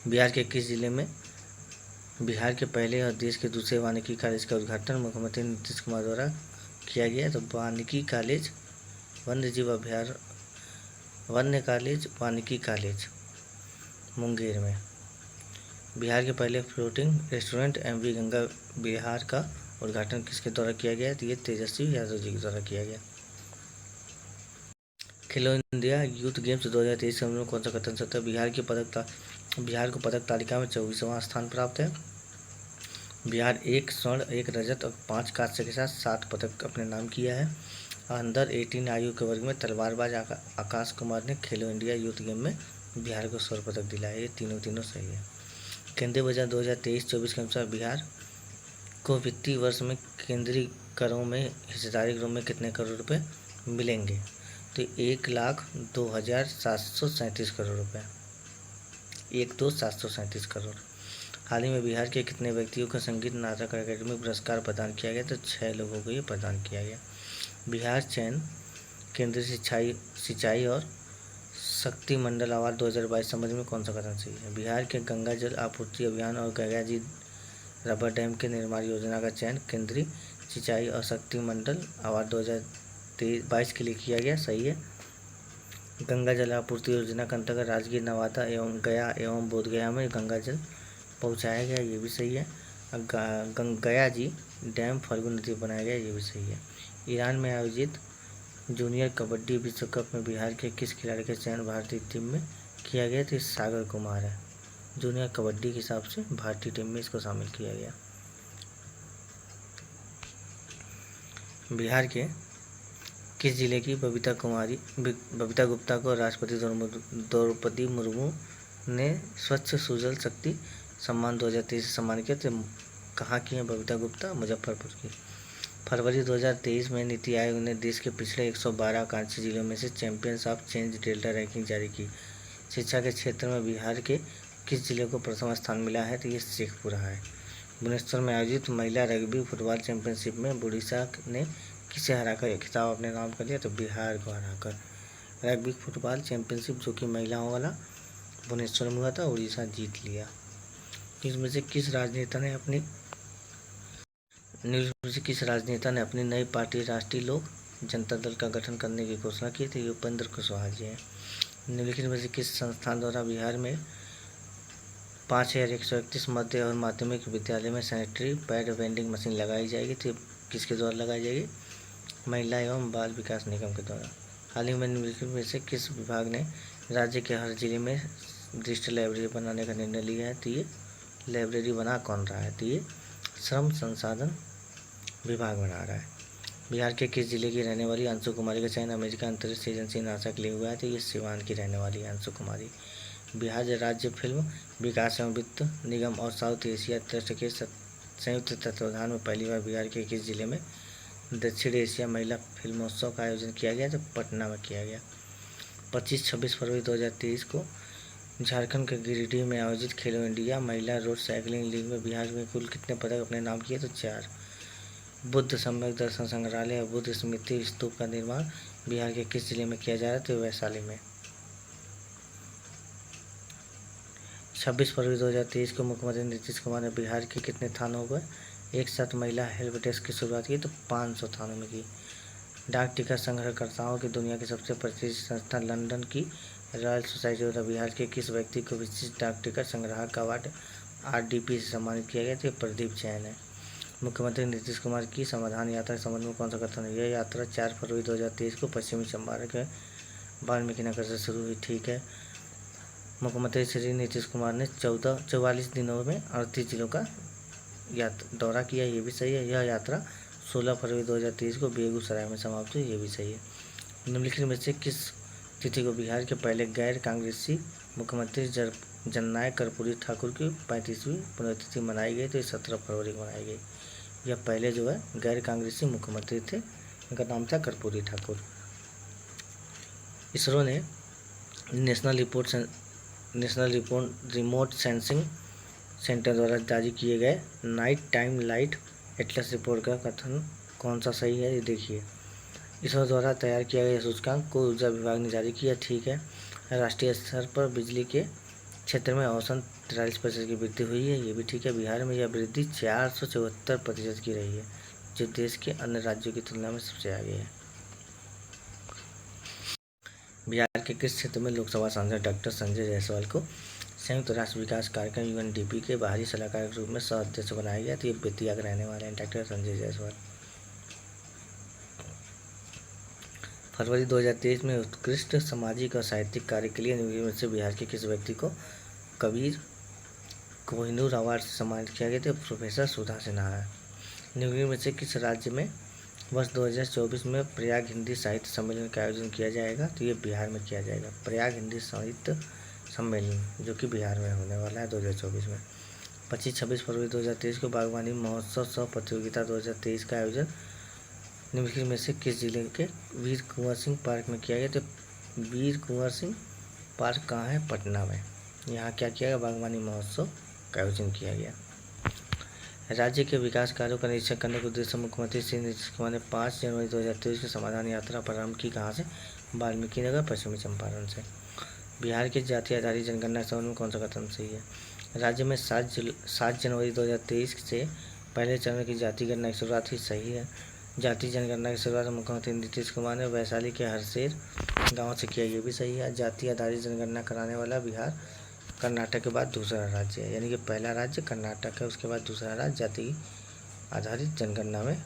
बिहार के किस जिले में बिहार के पहले और देश के दूसरे वानिकी कॉलेज का उद्घाटन मुख्यमंत्री नीतीश कुमार द्वारा किया गया? तो वानिकी कॉलेज वानिकी कॉलेज मुंगेर में। बिहार के पहले floating restaurant MV Ganga Bihar का उद्घाटन किसके द्वारा किया गया? तो ये तेजस्वी यादव जी के द्वारा किया गया। खेलो इंडिया यूथ गेम्स 2023 में कौन सा कथन सत्य है? बिहार को पदक तालिका में 24वां स्थान प्राप्त है। बिहार 1 स्वर्ण 1 रजत और 5 कांस्य के साथ 7 पदक अपने नाम किया है। अंडर 18 आयु के वर्ग में तलवारबाज आकाश कुमार ने खेलो इंडिया यूथ गेम में बिहार को स्वर्ण पदक दिलाया। ये तीनों सही है। केंद्रीय बजट 2023-24 के अनुसार बिहार को वित्तीय वर्ष में केंद्रीय करों में हिस्सेदारी करों में कितने करोड़ रुपए मिलेंगे? तो 1,02,737 करोड़ रुपए, 1,02,737 करोड़। हाल ही में बिहार के कितने व्यक्तियों को संगीत नाटक अकादमी पुरस्कार प्रदान किया गया? तो 6 लोगों को ये प्रदान किया गया। बिहार चयन केंद्रीय सिंचाई और शक्ति मंडल अवार्ड 2022 संबंध में कौन सा कथन सही है? बिहार के गंगा जल आपूर्ति अभियान और गंगा जी रबर डैम के निर्माण योजना का चयन केंद्रीय सिंचाई और शक्ति मंडल अवार्ड 2022 के लिए किया गया, सही है। गंगा जल आपूर्ति योजना के अंतर्गत राजगीर, नवादा एवं गया एवं बोधगया में गंगा जल पहुंचाया गया, ये भी सही है। गया जी डैम फल्गु नदी बनाया गया, ये भी सही है। ईरान में आयोजित जूनियर कबड्डी विश्व कप में बिहार के किस खिलाड़ी का चयन भारतीय टीम में किया गया? तो सागर कुमार है। जूनियर कबड्डी के हिसाब से भारतीय टीम में इसको शामिल किया गया। बिहार के किस जिले की बबीता गुप्ता को राष्ट्रपति द्रौपदी मुर्मू ने स्वच्छ सुजल शक्ति सम्मान 2023 से सम्मानित किया? तो कहाँ की हैं बबीता गुप्ता? मुजफ्फरपुर की। फरवरी 2023 में नीति आयोग ने देश के पिछले 112 आकांक्षी जिलों में से champions of change delta ranking जारी की। शिक्षा के क्षेत्र में बिहार के किस जिले को प्रथम स्थान मिला है? तो ये शेखपुरा है। भुवनेश्वर में आयोजित महिला रग्बी फुटबॉल चैंपियनशिप में उड़ीसा ने किसे हराकर खिताब अपने नाम कर लिया? तो बिहार को हराकर। रग्बी फुटबॉल चैंपियनशिप जो कि महिलाओं वाला भुवनेश्वर में हुआ था, उड़ीसा जीत लिया। इसमें से किस राजनेता ने अपनी नई पार्टी राष्ट्रीय लोक जनता दल का गठन करने की घोषणा की थी? उपेंद्र कुशवाहा जी हैं। निम्नलिखित में से किस संस्थान द्वारा बिहार में 5131 मध्य और माध्यमिक विद्यालय में सैनिटरी पैड वेंडिंग मशीन लगाई जाएगी? तो किसके द्वारा लगाई जाएगी? महिला एवं बाल विकास निगम के द्वारा। हाल ही में निम्नलिखित में से किस विभाग ने राज्य के हर जिले में डिजिटल लाइब्रेरी बनाने का निर्णय लिया है? तो ये लाइब्रेरी बना कौन रहा है? तो ये श्रम संसाधन विभाग बना रहा है। बिहार के किस जिले की रहने वाली अंशु कुमारी का चयन अमेरिका अंतरिक्ष एजेंसी नासा के लिए हुआ है? तो ये सिवान की रहने वाली है अंशु कुमारी। बिहार राज्य फिल्म विकास एवं वित्त निगम और साउथ एशिया ट्रस्ट के संयुक्त तत्वाधान में पहली बार बिहार के किस जिले में दक्षिण एशिया महिला फिल्मोत्सव का आयोजन किया गया? तो पटना में किया गया। 25-26 फरवरी 2023 को झारखंड के गिरिडीह में आयोजित खेलो इंडिया महिला रोड साइकिलिंग लीग में बिहार में कुल कितने पदक अपने नाम किए? तो 4। बुद्ध सम्यक दर्शन संग्रहालय और बुद्ध स्मृति स्तूप का निर्माण बिहार के किस जिले में किया जा रहा है? तो वैशाली में। 26 फरवरी 2023 को मुख्यमंत्री नीतीश कुमार ने बिहार के कितने थानों पर एक साथ महिला हेल्प डेस्क की शुरुआत की? तो 500 थानों में की। डाक टिकट संग्रहकर्ताओं की दुनिया की सबसे प्रतिष्ठित संस्था लंदन की रॉयल सोसाइटी द्वारा बिहार के किस व्यक्ति को विशिष्ट डाक टिकट संग्राहक अवार्ड RDP से सम्मानित किया गया? तो प्रदीप जैन है। मुख्यमंत्री नीतीश कुमार की समाधान यात्रा के संबंध में कौन सा कथन है? यह यात्रा 4 फरवरी 2023 को पश्चिमी चंपारण के वाल्मीकि नगर से शुरू हुई। ठीक है। मुख्यमंत्री श्री नीतीश कुमार ने 44 दिनों में 38 जिलों का दौरा किया, ये भी सही है। यह यात्रा 16 फरवरी 2023 को बेगूसराय में समाप्त हुई, ये भी सही है। निम्नलिखित में से किस तिथि को बिहार के पहले गैर कांग्रेसी मुख्यमंत्री जननायक कर्पूरी ठाकुर की 35वीं पुण्यतिथि मनाई गई? तो ये 17 फरवरी को मनाई गई। यह पहले जो है गैर कांग्रेसी मुख्यमंत्री थे, इनका नाम था कर्पूरी ठाकुर। इसरो ने नेशनल रिमोट सेंसिंग सेंटर द्वारा जारी किए गए night time light Atlas report का कथन कौन सा सही है? ये देखिए। इसरो द्वारा तैयार किया गया सूचकांक को ऊर्जा विभाग ने जारी किया। ठीक है। राष्ट्रीय स्तर पर बिजली के क्षेत्र में औसतन 43% की वृद्धि हुई है, ये भी ठीक है। बिहार में यह वृद्धि 474% की रही है, जो देश के अन्य राज्यों की तुलना में सबसे आगे है। बिहार के किस क्षेत्र में लोकसभा सांसद डॉक्टर संजय जायसवाल को संयुक्त राष्ट्र विकास कार्यक्रम UNDP के बाहरी सलाहकार के रूप में सह अध्यक्ष बनाया गया? तो ये बेतिया के रहने वाले हैं डॉक्टर संजय जायसवाल। फरवरी 2023 में उत्कृष्ट सामाजिक और साहित्यिक कार्य के लिए निम्नलिखित में से बिहार के किस व्यक्ति को कबीर कोहिनूर अवार्ड से सम्मानित किया गया? तो प्रोफेसर सुधा सिन्हा है। निम्नलिखित में से किस राज्य में वर्ष 2024 में प्रयाग हिंदी साहित्य सम्मेलन का आयोजन किया जाएगा? तो ये बिहार में किया जाएगा। प्रयाग हिंदी साहित्य सम्मेलन जो कि बिहार में होने वाला है 2024 में। 25-26 फरवरी 2023 को बागवानी महोत्सव सह प्रतियोगिता 2023 का आयोजन निम्नलिखित में से किस जिले के वीर कुंवर सिंह पार्क में किया गया? तो वीर कुंवर सिंह पार्क कहाँ है? पटना में। यहाँ क्या किया गया? बागवानी महोत्सव का आयोजन किया गया। राज्य के विकास कार्यों का निरीक्षण करने के उद्देश्य मुख्यमंत्री श्री नीतीश कुमार ने 5 जनवरी 2023 की समाधान यात्रा प्रारंभ की। कहाँ से? वाल्मीकि नगर पश्चिमी चंपारण से। बिहार के जाति आधारित जनगणना के संबंध में कौन सा कथन सही है? राज्य में 7 जनवरी 2023 से पहले चरण की जाति गणना की शुरुआत हुई, सही है। जाति जनगणना की शुरुआत मुख्यमंत्री नीतीश कुमार ने वैशाली के हरसेर गांव से किया, ये भी सही है। जाति आधारित जनगणना कराने वाला बिहार कर्नाटक के बाद दूसरा राज्य है, यानी कि पहला राज्य कर्नाटक है, उसके बाद दूसरा राज्य जाति आधारित जनगणना में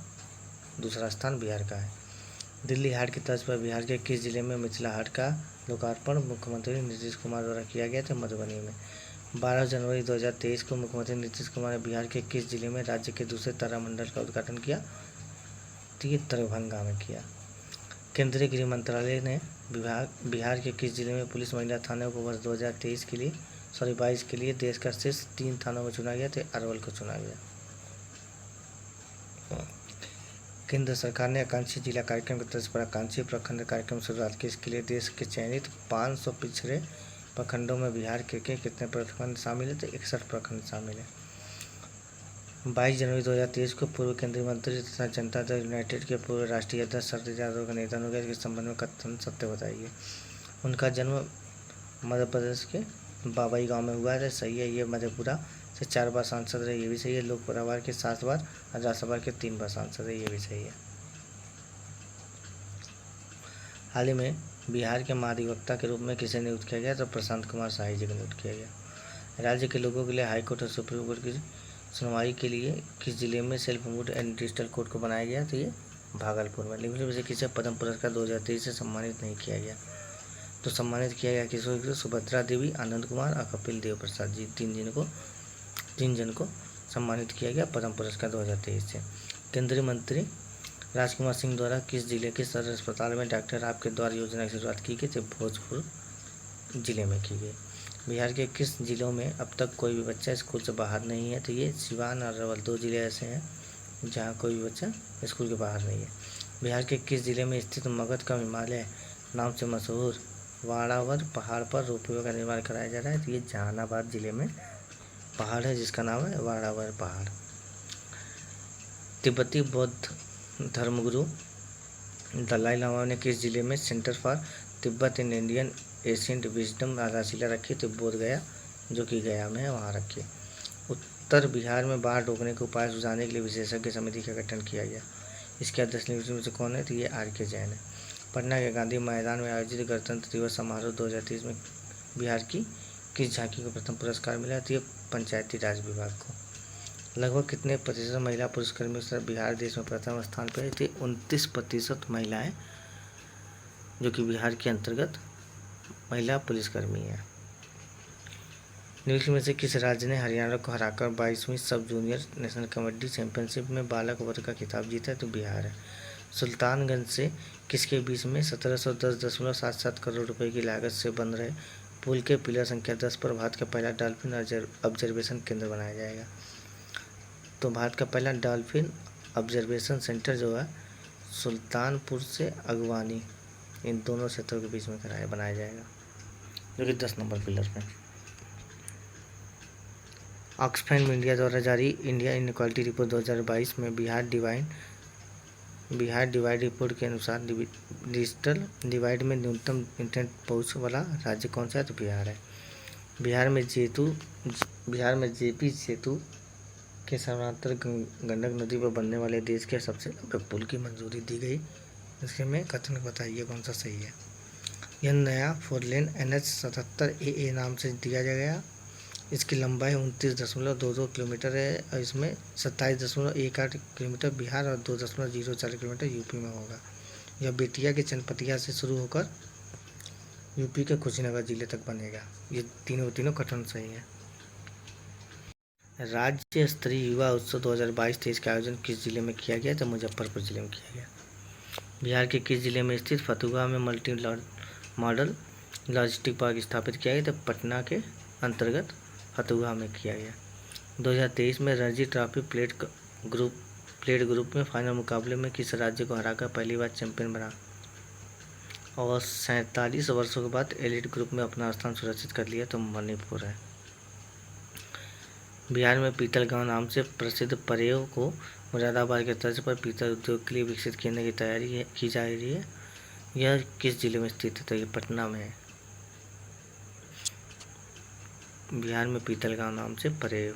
दूसरा स्थान बिहार का है। दिल्ली हाट की तर्ज पर बिहार के किस जिले में मिथिला हाट का लोकार्पण मुख्यमंत्री नीतीश कुमार द्वारा किया गया था? मधुबनी में। 12 जनवरी 2023 को मुख्यमंत्री नीतीश कुमार ने बिहार के किस जिले में राज्य के दूसरे तारामंडल का उद्घाटन किया? तो ये दरभंगा में किया। केंद्रीय गृह मंत्रालय ने बिहार के किस जिले में पुलिस महिला थाने को वर्ष 2022 के लिए देश का शीर्ष 3 थानों में चुना गया? तो अरवल को चुना गया। केंद्र सरकार ने आकांक्षी जिला कार्यक्रम की तर्ज पर आकांक्षी प्रखंड कार्यक्रम शुरुआत की। इसके लिए देश के चयनित 500 पिछड़े प्रखंडों में बिहार के कितने प्रखंड शामिल है? तो 61 प्रखंड शामिल है। 22 जनवरी 2023 को पूर्व केंद्रीय मंत्री तथा जनता दल यूनाइटेड के पूर्व राष्ट्रीय अध्यक्ष शरद यादव का निधन हो गया। इसके संबंध में कथन सत्य बताइए। उनका जन्म मध्य प्रदेश के बाबई गांव में हुआ है, सही है। ये मधेपुरा से 4 बार सांसद रहे, ये भी सही है। लोक परिवार के 7 बार और राज्यसभा के 3 बार सांसद है, ये भी सही है। हाल ही में बिहार के महाधिवक्ता के रूप में किसे नियुक्त किया गया? तो प्रशांत कुमार शाही जी को नियुक्त किया गया। राज्य के लोगों के लिए हाईकोर्ट और सुप्रीम कोर्ट की सुनवाई के लिए किस जिले में self mood and digital court को बनाया गया? तो ये भागलपुर में। निम्नलिखित में से किसे पद्म पुरस्कार 2023 से सम्मानित नहीं किया गया? तो सम्मानित किया गया किसको? सुभद्रा देवी, आनंद कुमार और कपिल देव प्रसाद जी, 3 जन को सम्मानित किया गया पद्म पुरस्कार 2023 से। केंद्रीय मंत्री राजकुमार सिंह द्वारा किस जिले के सदर अस्पताल में डॉक्टर आपके द्वार योजना की शुरुआत की गई? तो भोजपुर जिले में की गई। बिहार के किस जिलों में अब तक कोई भी बच्चा स्कूल से बाहर नहीं है? तो ये सिवान और अरवल 2 जिले ऐसे हैं जहाँ कोई भी बच्चा स्कूल के बाहर नहीं है। बिहार के किस जिले में स्थित मगध का हिमालय नाम से मशहूर वाड़ावर पहाड़ पर रोपवे का निर्माण कराया जा रहा है? तो ये जहानाबाद जिले में पहाड़ है जिसका नाम है वाड़ावर पहाड़। तिब्बती बौद्ध धर्मगुरु दलाई लामा ने किस जिले में centre for Tibet in Indian ancient wisdom आधारशिला रखी? तो बोध गया, जो कि गया में है, वहाँ रखी। उत्तर बिहार में बाढ़ रोकने के उपाय सुझाने के लिए विशेषज्ञ समिति का गठन किया गया। इसके अध्यक्ष में से कौन है? तो ये RK जैन है। पटना के गांधी मैदान में आयोजित गणतंत्र दिवस समारोह 2023 में बिहार की किस झांकी को प्रथम पुरस्कार मिला? तो ये पंचायती राज विभाग को। लगभग कितने प्रतिशत महिला पुलिसकर्मियों से बिहार देश में प्रथम स्थान पर है? तो 29% महिलाएं जो कि बिहार के अंतर्गत महिला पुलिसकर्मी है। निम्नलिखित में से किस राज्य ने हरियाणा को हराकर 22वीं सब जूनियर नेशनल कबड्डी चैंपियनशिप में बालक वर्ग का खिताब जीता? तो बिहार है। सुल्तानगंज से किसके बीच में 1710.77 करोड़ रुपए की लागत से बन रहे पुल के पिलर संख्या 10 पर भारत का पहला डॉल्फिन ऑब्जर्वेशन केंद्र बनाया जाएगा? तो भारत का पहला डॉल्फिन ऑब्जर्वेशन सेंटर जो है सुल्तानपुर से अगवानी, इन दोनों क्षेत्रों के बीच में बनाया जाएगा, जो कि 10 नंबर पिलर पे। ऑक्सफैम इंडिया द्वारा जारी इंडिया इनइक्वालिटी रिपोर्ट 2022 में बिहार डिवाइड रिपोर्ट के अनुसार डिजिटल डिवाइड में न्यूनतम इंटरनेट पहुंच वाला राज्य कौन सा है? तो बिहार है। बिहार में जेपी सेतु के समानांतर गंडक नदी पर बनने वाले देश के सबसे लंबे पुल की मंजूरी दी गई। इसके में कथन बताइए कौन सा सही है। यह नया 4 लेन NH-77AA नाम से दिया गया। इसकी लंबाई 29.22 किलोमीटर है और इसमें 27.18 किलोमीटर बिहार और 2.04 किलोमीटर यूपी में होगा। यह बेतिया के चनपटिया से शुरू होकर यूपी के कुशीनगर जिले तक बनेगा। ये तीनों कथन सही है। राज्य स्तरीय युवा उत्सव 2022-23 का आयोजन किस जिले में किया गया? तो मुजफ्फरपुर जिले में किया गया। बिहार के किस जिले में स्थित फतुहा में मल्टी मॉडल लॉजिस्टिक पार्क स्थापित किया गया? तो पटना के अंतर्गत फतुहा में किया गया। 2023 में रणजी ट्रॉफी प्लेट ग्रुप में फाइनल मुकाबले में किस राज्य को हराकर पहली बार चैंपियन बना और 47 वर्षों के बाद एलिट ग्रुप में अपना स्थान सुरक्षित कर लिया? तो मणिपुर है। बिहार में पीतल गांव नाम से प्रसिद्ध परेव को मुरादाबाद के तर्ज पर पीतल उद्योग के लिए विकसित करने की तैयारी की जा रही है। यह किस जिले में स्थित है? तो ये पटना में है। बिहार में पीतल गांव नाम से परेव।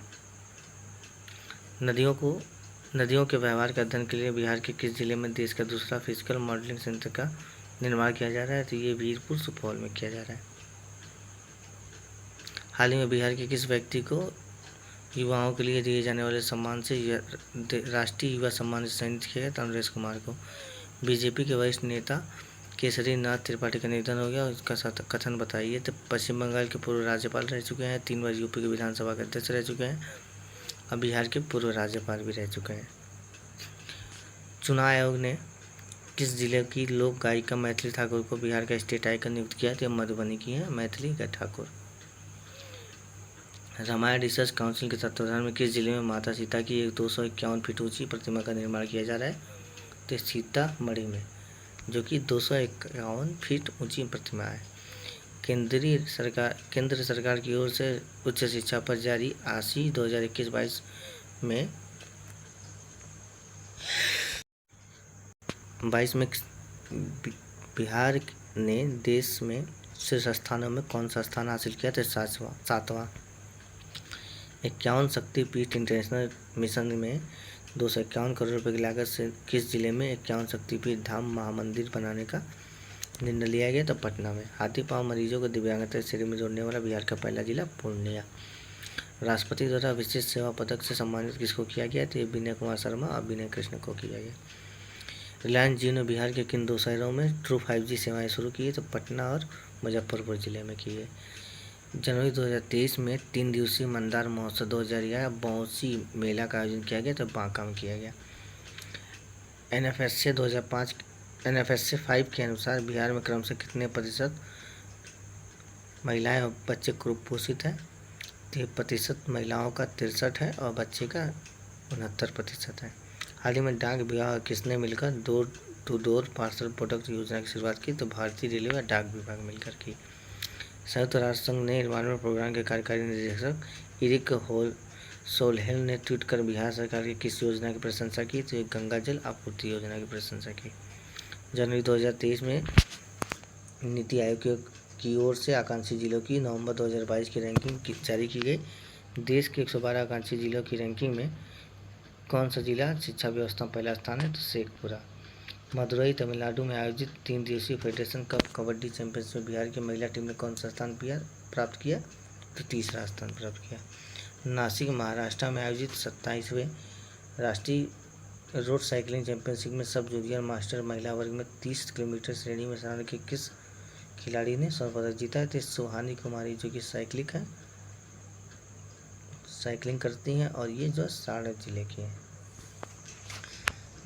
नदियों के व्यवहार के अध्ययन के लिए बिहार के किस जिले में देश का दूसरा फिजिकल मॉडलिंग सेंटर का निर्माण किया जा रहा है? तो ये वीरपुर सुपौल में किया जा रहा है। हाल ही में बिहार के किस व्यक्ति को युवाओं के लिए दिए जाने वाले सम्मान से राष्ट्रीय युवा सम्मान से चयनित किया गया? तो अमरेश कुमार को। बीजेपी के वरिष्ठ नेता केसरी नाथ त्रिपाठी का निधन हो गया और इसका कथन बताइए। तो पश्चिम बंगाल के पूर्व राज्यपाल रह चुके हैं, 3 बार यूपी के विधानसभा के अध्यक्ष रह चुके हैं और बिहार के पूर्व राज्यपाल भी रह चुके हैं। चुनाव आयोग ने किस जिले की लोक गायिका मैथिली ठाकुर को बिहार का स्टेट आइकन नियुक्त किया? तो मधुबनी की है मैथिली ठाकुर। रामायण रिसर्च काउंसिल के तत्वाधान में किस जिले में माता सीता की एक 251 फीट ऊंची प्रतिमा का निर्माण किया जा रहा है? स्थित सीतामढ़ी में, जो कि 251 फीट ऊंची प्रतिमा है। केंद्र सरकार की ओर से उच्च शिक्षा पर जारी आशी 2021-22 में 22 में बिहार ने देश में शीर्ष स्थानों में कौन सा स्थान हासिल किया? तो सातवां। 51 शक्तिपीठ इंटरनेशनल मिशन में 251 करोड़ रुपए की लागत से किस जिले में 51 शक्तिपीठ धाम महामंदिर बनाने का निर्णय लिया गया? तो पटना में। हाथी पांव मरीजों को दिव्यांगता श्रेणी में जोड़ने वाला बिहार का पहला जिला पूर्णिया। राष्ट्रपति द्वारा विशिष्ट सेवा पदक से सम्मानित किसको किया गया? तो विनय कुमार शर्मा और विनय कृष्ण को किया गया। रिलायंस जियो ने बिहार के किन 2 शहरों में ट्रू 5G सेवाएं शुरू की है? तो पटना और मुजफ्फरपुर जिले में की है। जनवरी 2023 में 3 दिवसीय मंदार महोत्सव 2011 बौंसी मेला का आयोजन किया गया, तो बांका में किया गया। NFSA 5 के अनुसार बिहार में क्रमशः कितने प्रतिशत महिलाएं और बच्चे कुपोषित हैं? 30% महिलाओं का 63 है और बच्चे का 69% है। हाल ही में डाक विभाग किसने मिलकर door to door parcel product योजना की शुरुआत की? तो भारतीय रेलवे और डाक विभाग मिलकर की। संयुक्त राष्ट्र संघ ने 91वें प्रोग्राम के कार्यकारी निदेशक इरिक सोलहेल ने ट्वीट कर बिहार सरकार की किस योजना की प्रशंसा की? तो गंगा जल आपूर्ति योजना की प्रशंसा की। जनवरी 2023 में नीति आयोग की ओर से आकांक्षी जिलों की नवंबर 2022 की रैंकिंग जारी की गई। देश के 112 आकांक्षी जिलों की रैंकिंग में कौन सा जिला शिक्षा व्यवस्था में पहला स्थान है? तो शेखपुरा। मदुरई तमिलनाडु में आयोजित 3 दिवसीय फेडरेशन कप कबड्डी चैंपियनशिप में बिहार की महिला टीम ने कौन सा स्थान प्राप्त किया? तो तीसरा स्थान प्राप्त किया। नासिक महाराष्ट्र में आयोजित 27वें राष्ट्रीय रोड साइकिलिंग चैंपियनशिप में सब जूनियर मास्टर महिला वर्ग में 30 किलोमीटर श्रेणी में शहर के किस खिलाड़ी ने स्वर्ण पदक जीता है? तो सुहानी कुमारी, जो कि साइकिलिंग करती हैं और ये जो सारण जिले की हैं।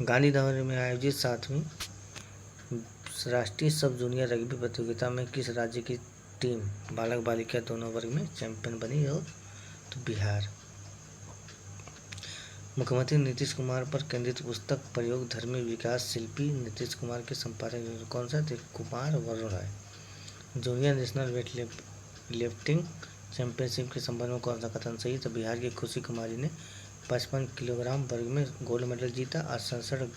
गांधीनगर में आयोजित 7वीं राष्ट्रीय सब जूनियर रग्बी प्रतियोगिता में किस राज्य की टीम बालक बालिका दोनों वर्ग में चैंपियन बनी? और तो बिहार। मुख्यमंत्री नीतीश कुमार पर केंद्रित पुस्तक प्रयोग धर्मी विकास शिल्पी नीतीश कुमार के संपादक कौन सा? तो Kumar Varun Rai. Junior national weight lifting championship के संबंध में कौन सा कथन सही? तो बिहार की खुशी कुमारी ने 55 किलोग्राम वर्ग में गोल्ड मेडल जीता और 67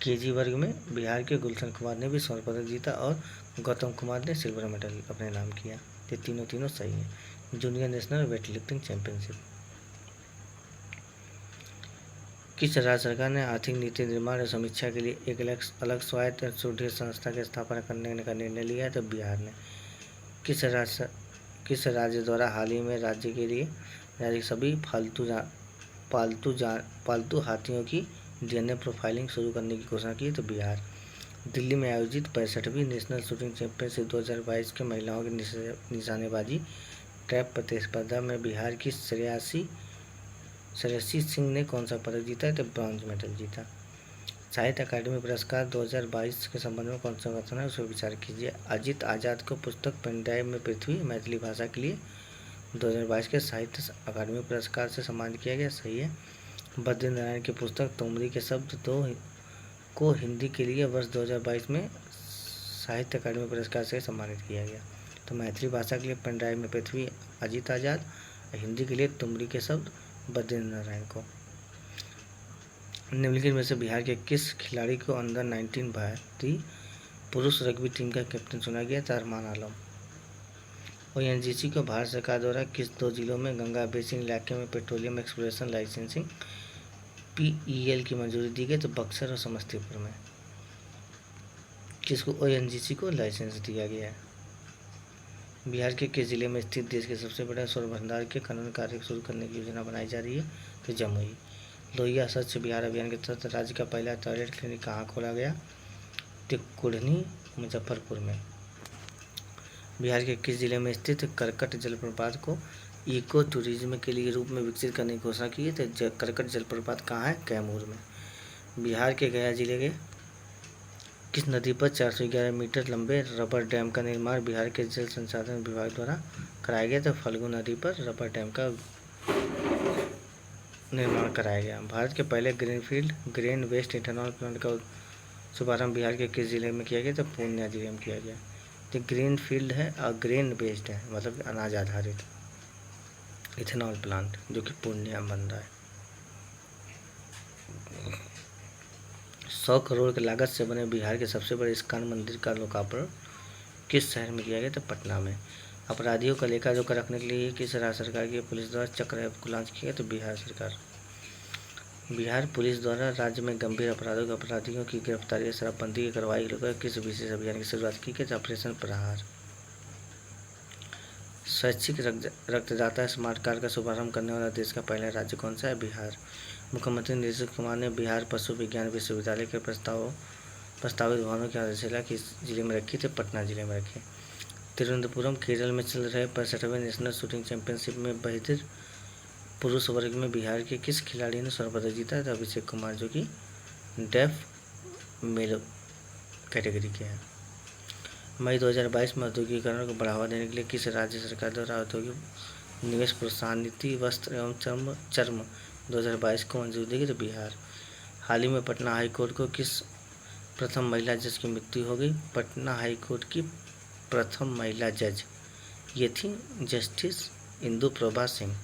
kg वर्ग में बिहार के गुलशन कुमार ने भी स्वर्ण पदक जीता और गौतम कुमार ने सिल्वर मेडल अपने नाम किया। ये तीनों सही हैं। Junior national weight lifting championship. किस राज्य सरकार ने आर्थिक नीति निर्माण और समीक्षा के लिए एक अलग स्वायत्त संसदीय संस्था की स्थापना करने का निर्णय लिया है? तो बिहार ने। किस राज्य द्वारा हाल ही में राज्य के सभी पालतू हाथियों की DNA प्रोफाइलिंग शुरू करने की घोषणा की? तो बिहार। दिल्ली में आयोजित 65वीं नेशनल शूटिंग चैंपियनशिप 2022 के महिलाओं की निशानेबाजी ट्रैप प्रतिस्पर्धा में बिहार की श्रेयसी सिंह ने कौन सा पदक जीता है? तो ब्रॉन्ज मेडल जीता। साहित्य अकादमी पुरस्कार 2022 के संबंध में कौन सा कथन है उस पर विचार कीजिए। अजित आजाद को पुस्तक पेन ड्राइव में पृथ्वी मैथिली भाषा के लिए 2022 के साहित्य अकादमी पुरस्कार से सम्मानित किया गया, सही है। बद्री नारायण की पुस्तक तुमरी के शब्द को हिंदी के लिए वर्ष 2022 में साहित्य अकादमी पुरस्कार से सम्मानित किया गया। तो मैथिली भाषा के लिए पेन ड्राइव में पृथ्वी अजित आजाद, हिंदी के लिए तुमरी के शब्द बद्री नारायण को। निम्नलिखित में से बिहार के किस खिलाड़ी को अंडर 19 भारतीय पुरुष रग्बी टीम का कैप्टन चुना गया? तो अरमान आलम। ONGC को भारत सरकार द्वारा किस 2 जिलों में गंगा बेसिन इलाके में पेट्रोलियम एक्सप्लोरेशन लाइसेंसिंग PEL की मंजूरी दी गई? तो बक्सर और समस्तीपुर में। किसको ONGC को लाइसेंस दिया गया है? बिहार के किस जिले में स्थित देश के सबसे बड़ा सौर भंडार के खनन कार्य शुरू करने की योजना बनाई जा रही है? तो जमुई। लोहिया स्वच्छ बिहार अभियान के तहत राज्य का पहला टॉयलेट क्लिनिक कहाँ खोला गया? तो कुढ़नी मुजफ्फरपुर में। बिहार के किस जिले में स्थित करकट जलप्रपात को इको टूरिज्म के लिए रूप में विकसित करने की घोषणा की है? तो करकट जलप्रपात कहाँ है? कैमूर में। बिहार के गया जिले के किस नदी पर 411 मीटर लंबे रबर डैम का निर्माण बिहार के जल संसाधन विभाग द्वारा कराया गया? तो फल्गु नदी पर रबर डैम का निर्माण कराया गया। भारत के पहले greenfield grain waste ethanol plant का शुभारंभ बिहार के किस जिले में किया गया? तो पूर्णिया जिले में किया गया। तो ग्रीन फील्ड है और ग्रेन बेस्ड है, मतलब अनाज आधारित इथेनॉल प्लांट जो कि पूर्णिया में बन रहा है। 100 करोड़ की लागत से बने बिहार के सबसे बड़े इस्कॉन मंदिर का लोकार्पण किस शहर में किया गया? तो पटना में। अपराधियों का लेखा जोखा रखने के लिए किस राज्य सरकार की पुलिस द्वारा चक्र ऐप को लॉन्च किया गया? तो बिहार सरकार। बिहार पुलिस द्वारा राज्य में गंभीर अपराधियों की गिरफ्तारी या शराबबंदी की कार्रवाई के लिए किस विशेष अभियान की शुरुआत की गई? ऑपरेशन प्रहार। स्वैच्छिक रक्तदाता स्मार्ट कार्ड का शुभारंभ करने वाला देश का पहला राज्य कौन सा है? बिहार। मुख्यमंत्री नीतीश कुमार ने बिहार पशु विज्ञान विश्वविद्यालय के प्रस्तावित भवनों की आधारशिला किस जिले में रखी? तो पटना जिले में रखी। तिरुवनंतपुरम केरल में चल रहे 65वें नेशनल शूटिंग चैंपियनशिप में बहादुर पुरुष वर्ग में बिहार के किस खिलाड़ी ने स्वर्ण पदक जीता? तो अभिषेक कुमार, जो कि डेफ मेल कैटेगरी के हैं। मई 2022 में औद्योगिकीकरण को बढ़ावा देने के लिए किस राज्य सरकार द्वारा औद्योगिक निवेश प्रोत्साहन नीति वस्त्र एवं चर्म 2022 को मंजूरी दी गई? तो बिहार। हाल ही में पटना हाई कोर्ट को किस प्रथम महिला जज की मृत्यु हो गई? पटना हाई कोर्ट की प्रथम महिला जज ये थी जस्टिस इंदु प्रभा सिंह।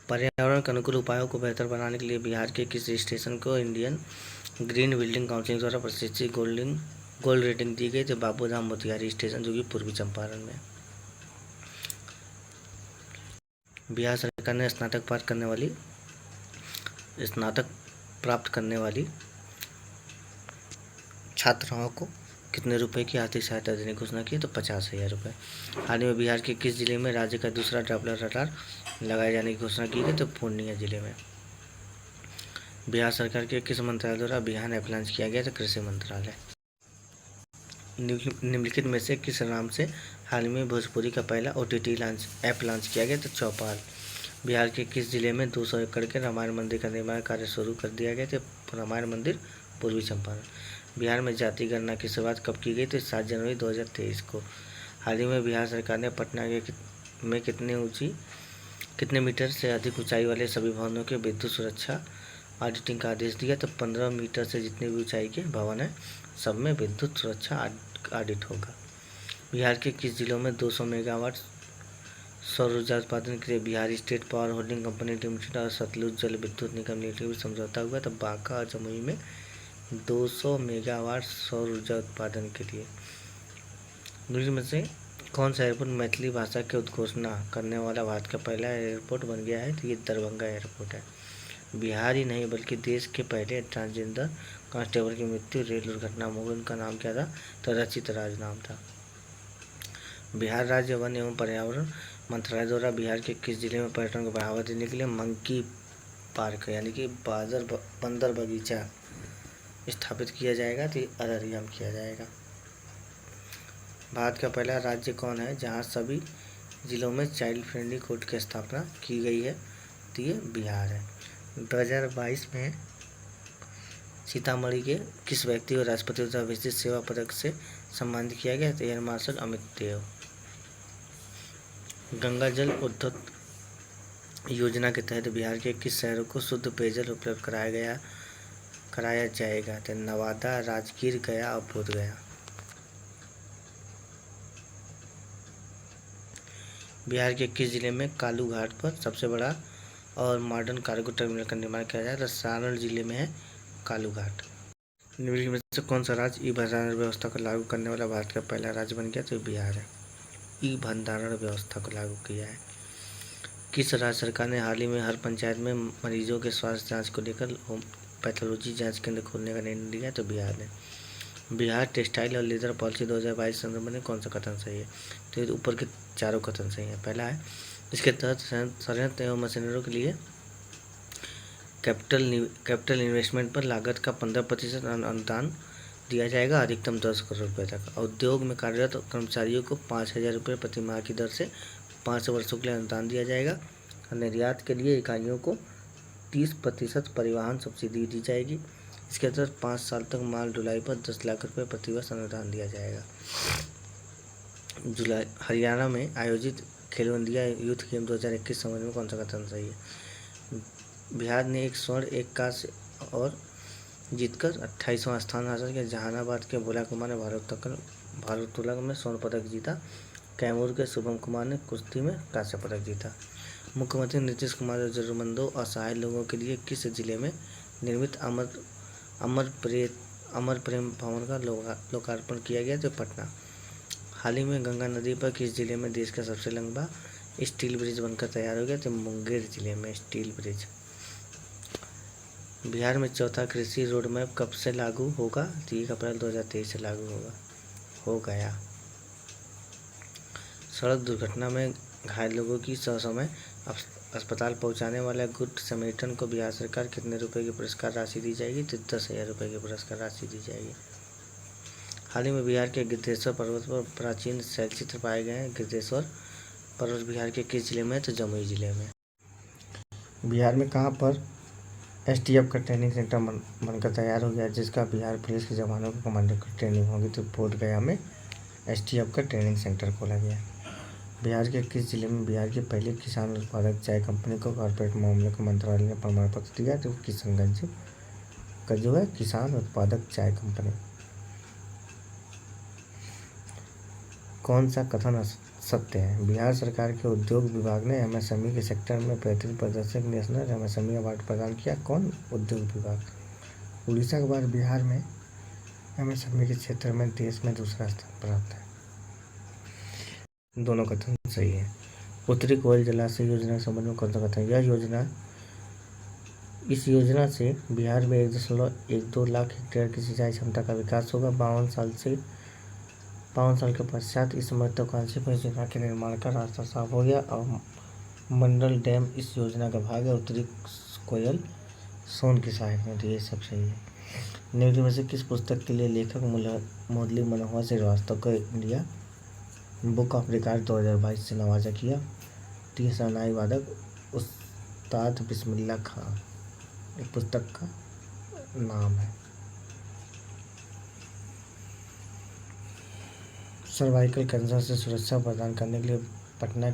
पर्यावरण के अनुकूल उपायों को बेहतर बनाने के लिए बिहार के किस स्टेशन को इंडियन ग्रीन बिल्डिंग काउंसिल द्वारा प्रतिष्ठित गोल्ड रेटिंग दी गई? तो बाबूधाम मोतिहारी स्टेशन, जो कि पूर्वी चंपारण में। बिहार सरकार ने स्नातक प्राप्त करने वाली छात्राओं को कितने रुपए की आर्थिक सहायता देने की घोषणा की? तो 50,000 रुपये। हाल ही में बिहार के किस जिले में राज्य का दूसरा डॉपलर रडार लगाए जाने की घोषणा की गई? तो पूर्णिया जिले में। बिहार सरकार के किस मंत्रालय द्वारा अभियान ऐप लॉन्च किया गया? तो कृषि मंत्रालय। निम्नलिखित में से किस नाम से हाल ही में भोजपुरी का पहला OTT ऐप लॉन्च किया गया? तो चौपाल। बिहार के किस जिले में 200 एकड़ के रामायण मंदिर का निर्माण कार्य शुरू कर दिया गया? तो रामायण मंदिर पूर्वी चंपारण। बिहार में जाति गणना की शुरुआत कब की गई? तो 7 जनवरी 2023 को। हाल ही में बिहार सरकार ने पटना में कितने मीटर से अधिक ऊंचाई वाले सभी भवनों के विद्युत सुरक्षा ऑडिटिंग का आदेश दिया? तो 15 मीटर से जितनी भी ऊंचाई के भवन है सब में विद्युत सुरक्षा ऑडिट होगा। बिहार के किस जिलों में 200 मेगावाट सौर ऊर्जा उत्पादन के लिए Bihar state power holding company limited और सतलुज जल विद्युत निगम लिमिटेड के बीच समझौता हुआ? तो बांका और जमुई में 200 मेगावाट सौर ऊर्जा उत्पादन के लिए। दूसरी में से कौन सा एयरपोर्ट मैथिली भाषा की उद्घोषणा करने वाला भारत का पहला एयरपोर्ट बन गया है? तो ये दरभंगा एयरपोर्ट है। बिहार ही नहीं बल्कि देश के पहले ट्रांसजेंडर कांस्टेबल की मृत्यु रेल दुर्घटना में हुई। उनका नाम क्या था? तो रचित राज नाम था। बिहार राज्य वन एवं पर्यावरण मंत्रालय द्वारा बिहार के किस जिले में पर्यटन को बढ़ावा देने के लिए मंकी पार्क यानी कि बंदर बगीचा स्थापित किया जाएगा? तो अररिया में किया जाएगा। भारत का पहला राज्य कौन है जहां सभी जिलों में चाइल्ड फ्रेंडली कोर्ट की स्थापना की गई है? तो ये बिहार है। 2022 में सीतामढ़ी के किस व्यक्ति को राष्ट्रपति द्वारा विशिष्ट सेवा पदक से सम्मानित किया गया? तो एयर मार्शल अमित देव। गंगा जल उद्धव योजना के तहत बिहार के किस शहरों को शुद्ध पेयजल उपलब्ध कराया जाएगा? तो नवादा, राजगीर, गया और बोधगया। बिहार के किस जिले में कालू घाट पर सबसे बड़ा और मॉडर्न कार्गो टर्मिनल का निर्माण किया जाए? तो सारण जिले में है कालू घाट। निम्नलिखित में से कौन सा राज्य ई भंडारण व्यवस्था को लागू करने वाला भारत का पहला राज्य बन गया? तो बिहार है। ई भंडारण व्यवस्था को लागू किया है। किस राज्य सरकार ने हाल ही में हर पंचायत में मरीजों के स्वास्थ्य जांच को लेकर पैथोलॉजी जांच केंद्र खोलने का निर्णय लिया? तो बिहार ने। बिहार टेक्सटाइल और लेदर पॉलिसी 2022 संदर्भ में कौन सा कथन सही है? तो ये ऊपर के चारों कथन सही है। पहला है इसके तहत संयंत्र एवं मशीनरों के लिए कैपिटल इन्वेस्टमेंट पर लागत का 15% अनुदान दिया जाएगा, अधिकतम 10 करोड़ रुपये तक। उद्योग में कार्यरत कर्मचारियों को 5,000 रुपये प्रति माह की दर से 5 वर्षों के लिए अनुदान दिया जाएगा। और निर्यात के लिए इकाइयों को 30% परिवहन सब्सिडी दी जाएगी। इसके तहत 5 साल तक माल ढुलाई पर 10 लाख रुपये प्रतिवर्ष अनुदान दिया जाएगा। हरियाणा में आयोजित खेलो इंडिया यूथ गेम 2021 समझ में कौन सा कथन सही है? बिहार ने एक स्वर्ण, एक कांस्य और जीतकर 28वां स्थान हासिल किया। जहानाबाद के भोला कुमार ने भारोत्तोलन में स्वर्ण पदक जीता। कैमूर के शुभम कुमार ने कुश्ती में कांस्य पदक जीता। मुख्यमंत्री नीतीश कुमार ने जरूरतमंदों असहाय लोगों के लिए किस जिले में निर्मित अमर प्रेम भवन का लोकार्पण किया गया? तो पटना। हाल ही में गंगा नदी पर किस जिले में देश का सबसे लंबा स्टील ब्रिज बनकर तैयार हो गया? तो मुंगेर जिले में स्टील ब्रिज। बिहार में चौथा कृषि रोडमैप कब से लागू होगा? तो 1 अप्रैल 2023 से लागू हो गया। सड़क दुर्घटना में घायल लोगों की ससमय अस्पताल पहुंचाने वाले गुड समेटन को बिहार सरकार कितने रुपए की पुरस्कार राशि दी जाएगी? तो 10,000 रुपये की पुरस्कार राशि दी जाएगी। हाल ही में बिहार के गिद्धेश्वर पर्वत पर प्राचीन शैलचित्र पाए गए हैं। गिद्धेश्वर पर्वत बिहार के किस जिले में? तो जमुई जिले में। बिहार में कहाँ पर STF का ट्रेनिंग सेंटर बनकर तैयार हो गया, जिसका बिहार पुलिस के जवानों को कमांडर की ट्रेनिंग होगी? तो बोधगया में STF का ट्रेनिंग सेंटर खोला गया। बिहार के किस जिले में बिहार की पहली किसान उत्पादक चाय कंपनी को कॉर्पोरेट मामलों के मंत्रालय ने प्रमाण पत्र दिया? तो किशनगंज का जो है किसान उत्पादक चाय कंपनी। कौन सा कथन सत्य है? बिहार सरकार के उद्योग विभाग ने MSME के सेक्टर में बेहतरीन प्रदर्शन के नेशनल MSME अवार्ड प्रदान किया। कौन? उद्योग विभाग। उड़ीसा के बाद बिहार में MSME के क्षेत्र में देश में दूसरा स्थान प्राप्त है। दोनों कथन सही है। उत्तरी कोयल जलाशय योजना के संबंध में कौन सा कथन? इस योजना से बिहार में 1.12 लाख हेक्टेयर की सिंचाई क्षमता का विकास होगा। 52 साल के पश्चात इस महत्वाकांक्षी परियोजना के निर्माण का रास्ता साफ हो गया और मंडल डैम इस योजना का भाग है। उत्तरी कोयल सोन की सहायक नदी, ये सब सही है। निम्न में से किस पुस्तक के लिए लेखक मुरली मनोहर श्रीवास्तव को इंडिया बुक ऑफ रिकॉर्ड 2022 से नवाजा किया? शहनाई वादक उस्ताद बिस्मिल्लाह खां एक पुस्तक का नाम है। सर्वाइकल कैंसर से सुरक्षा प्रदान करने के लिए पटना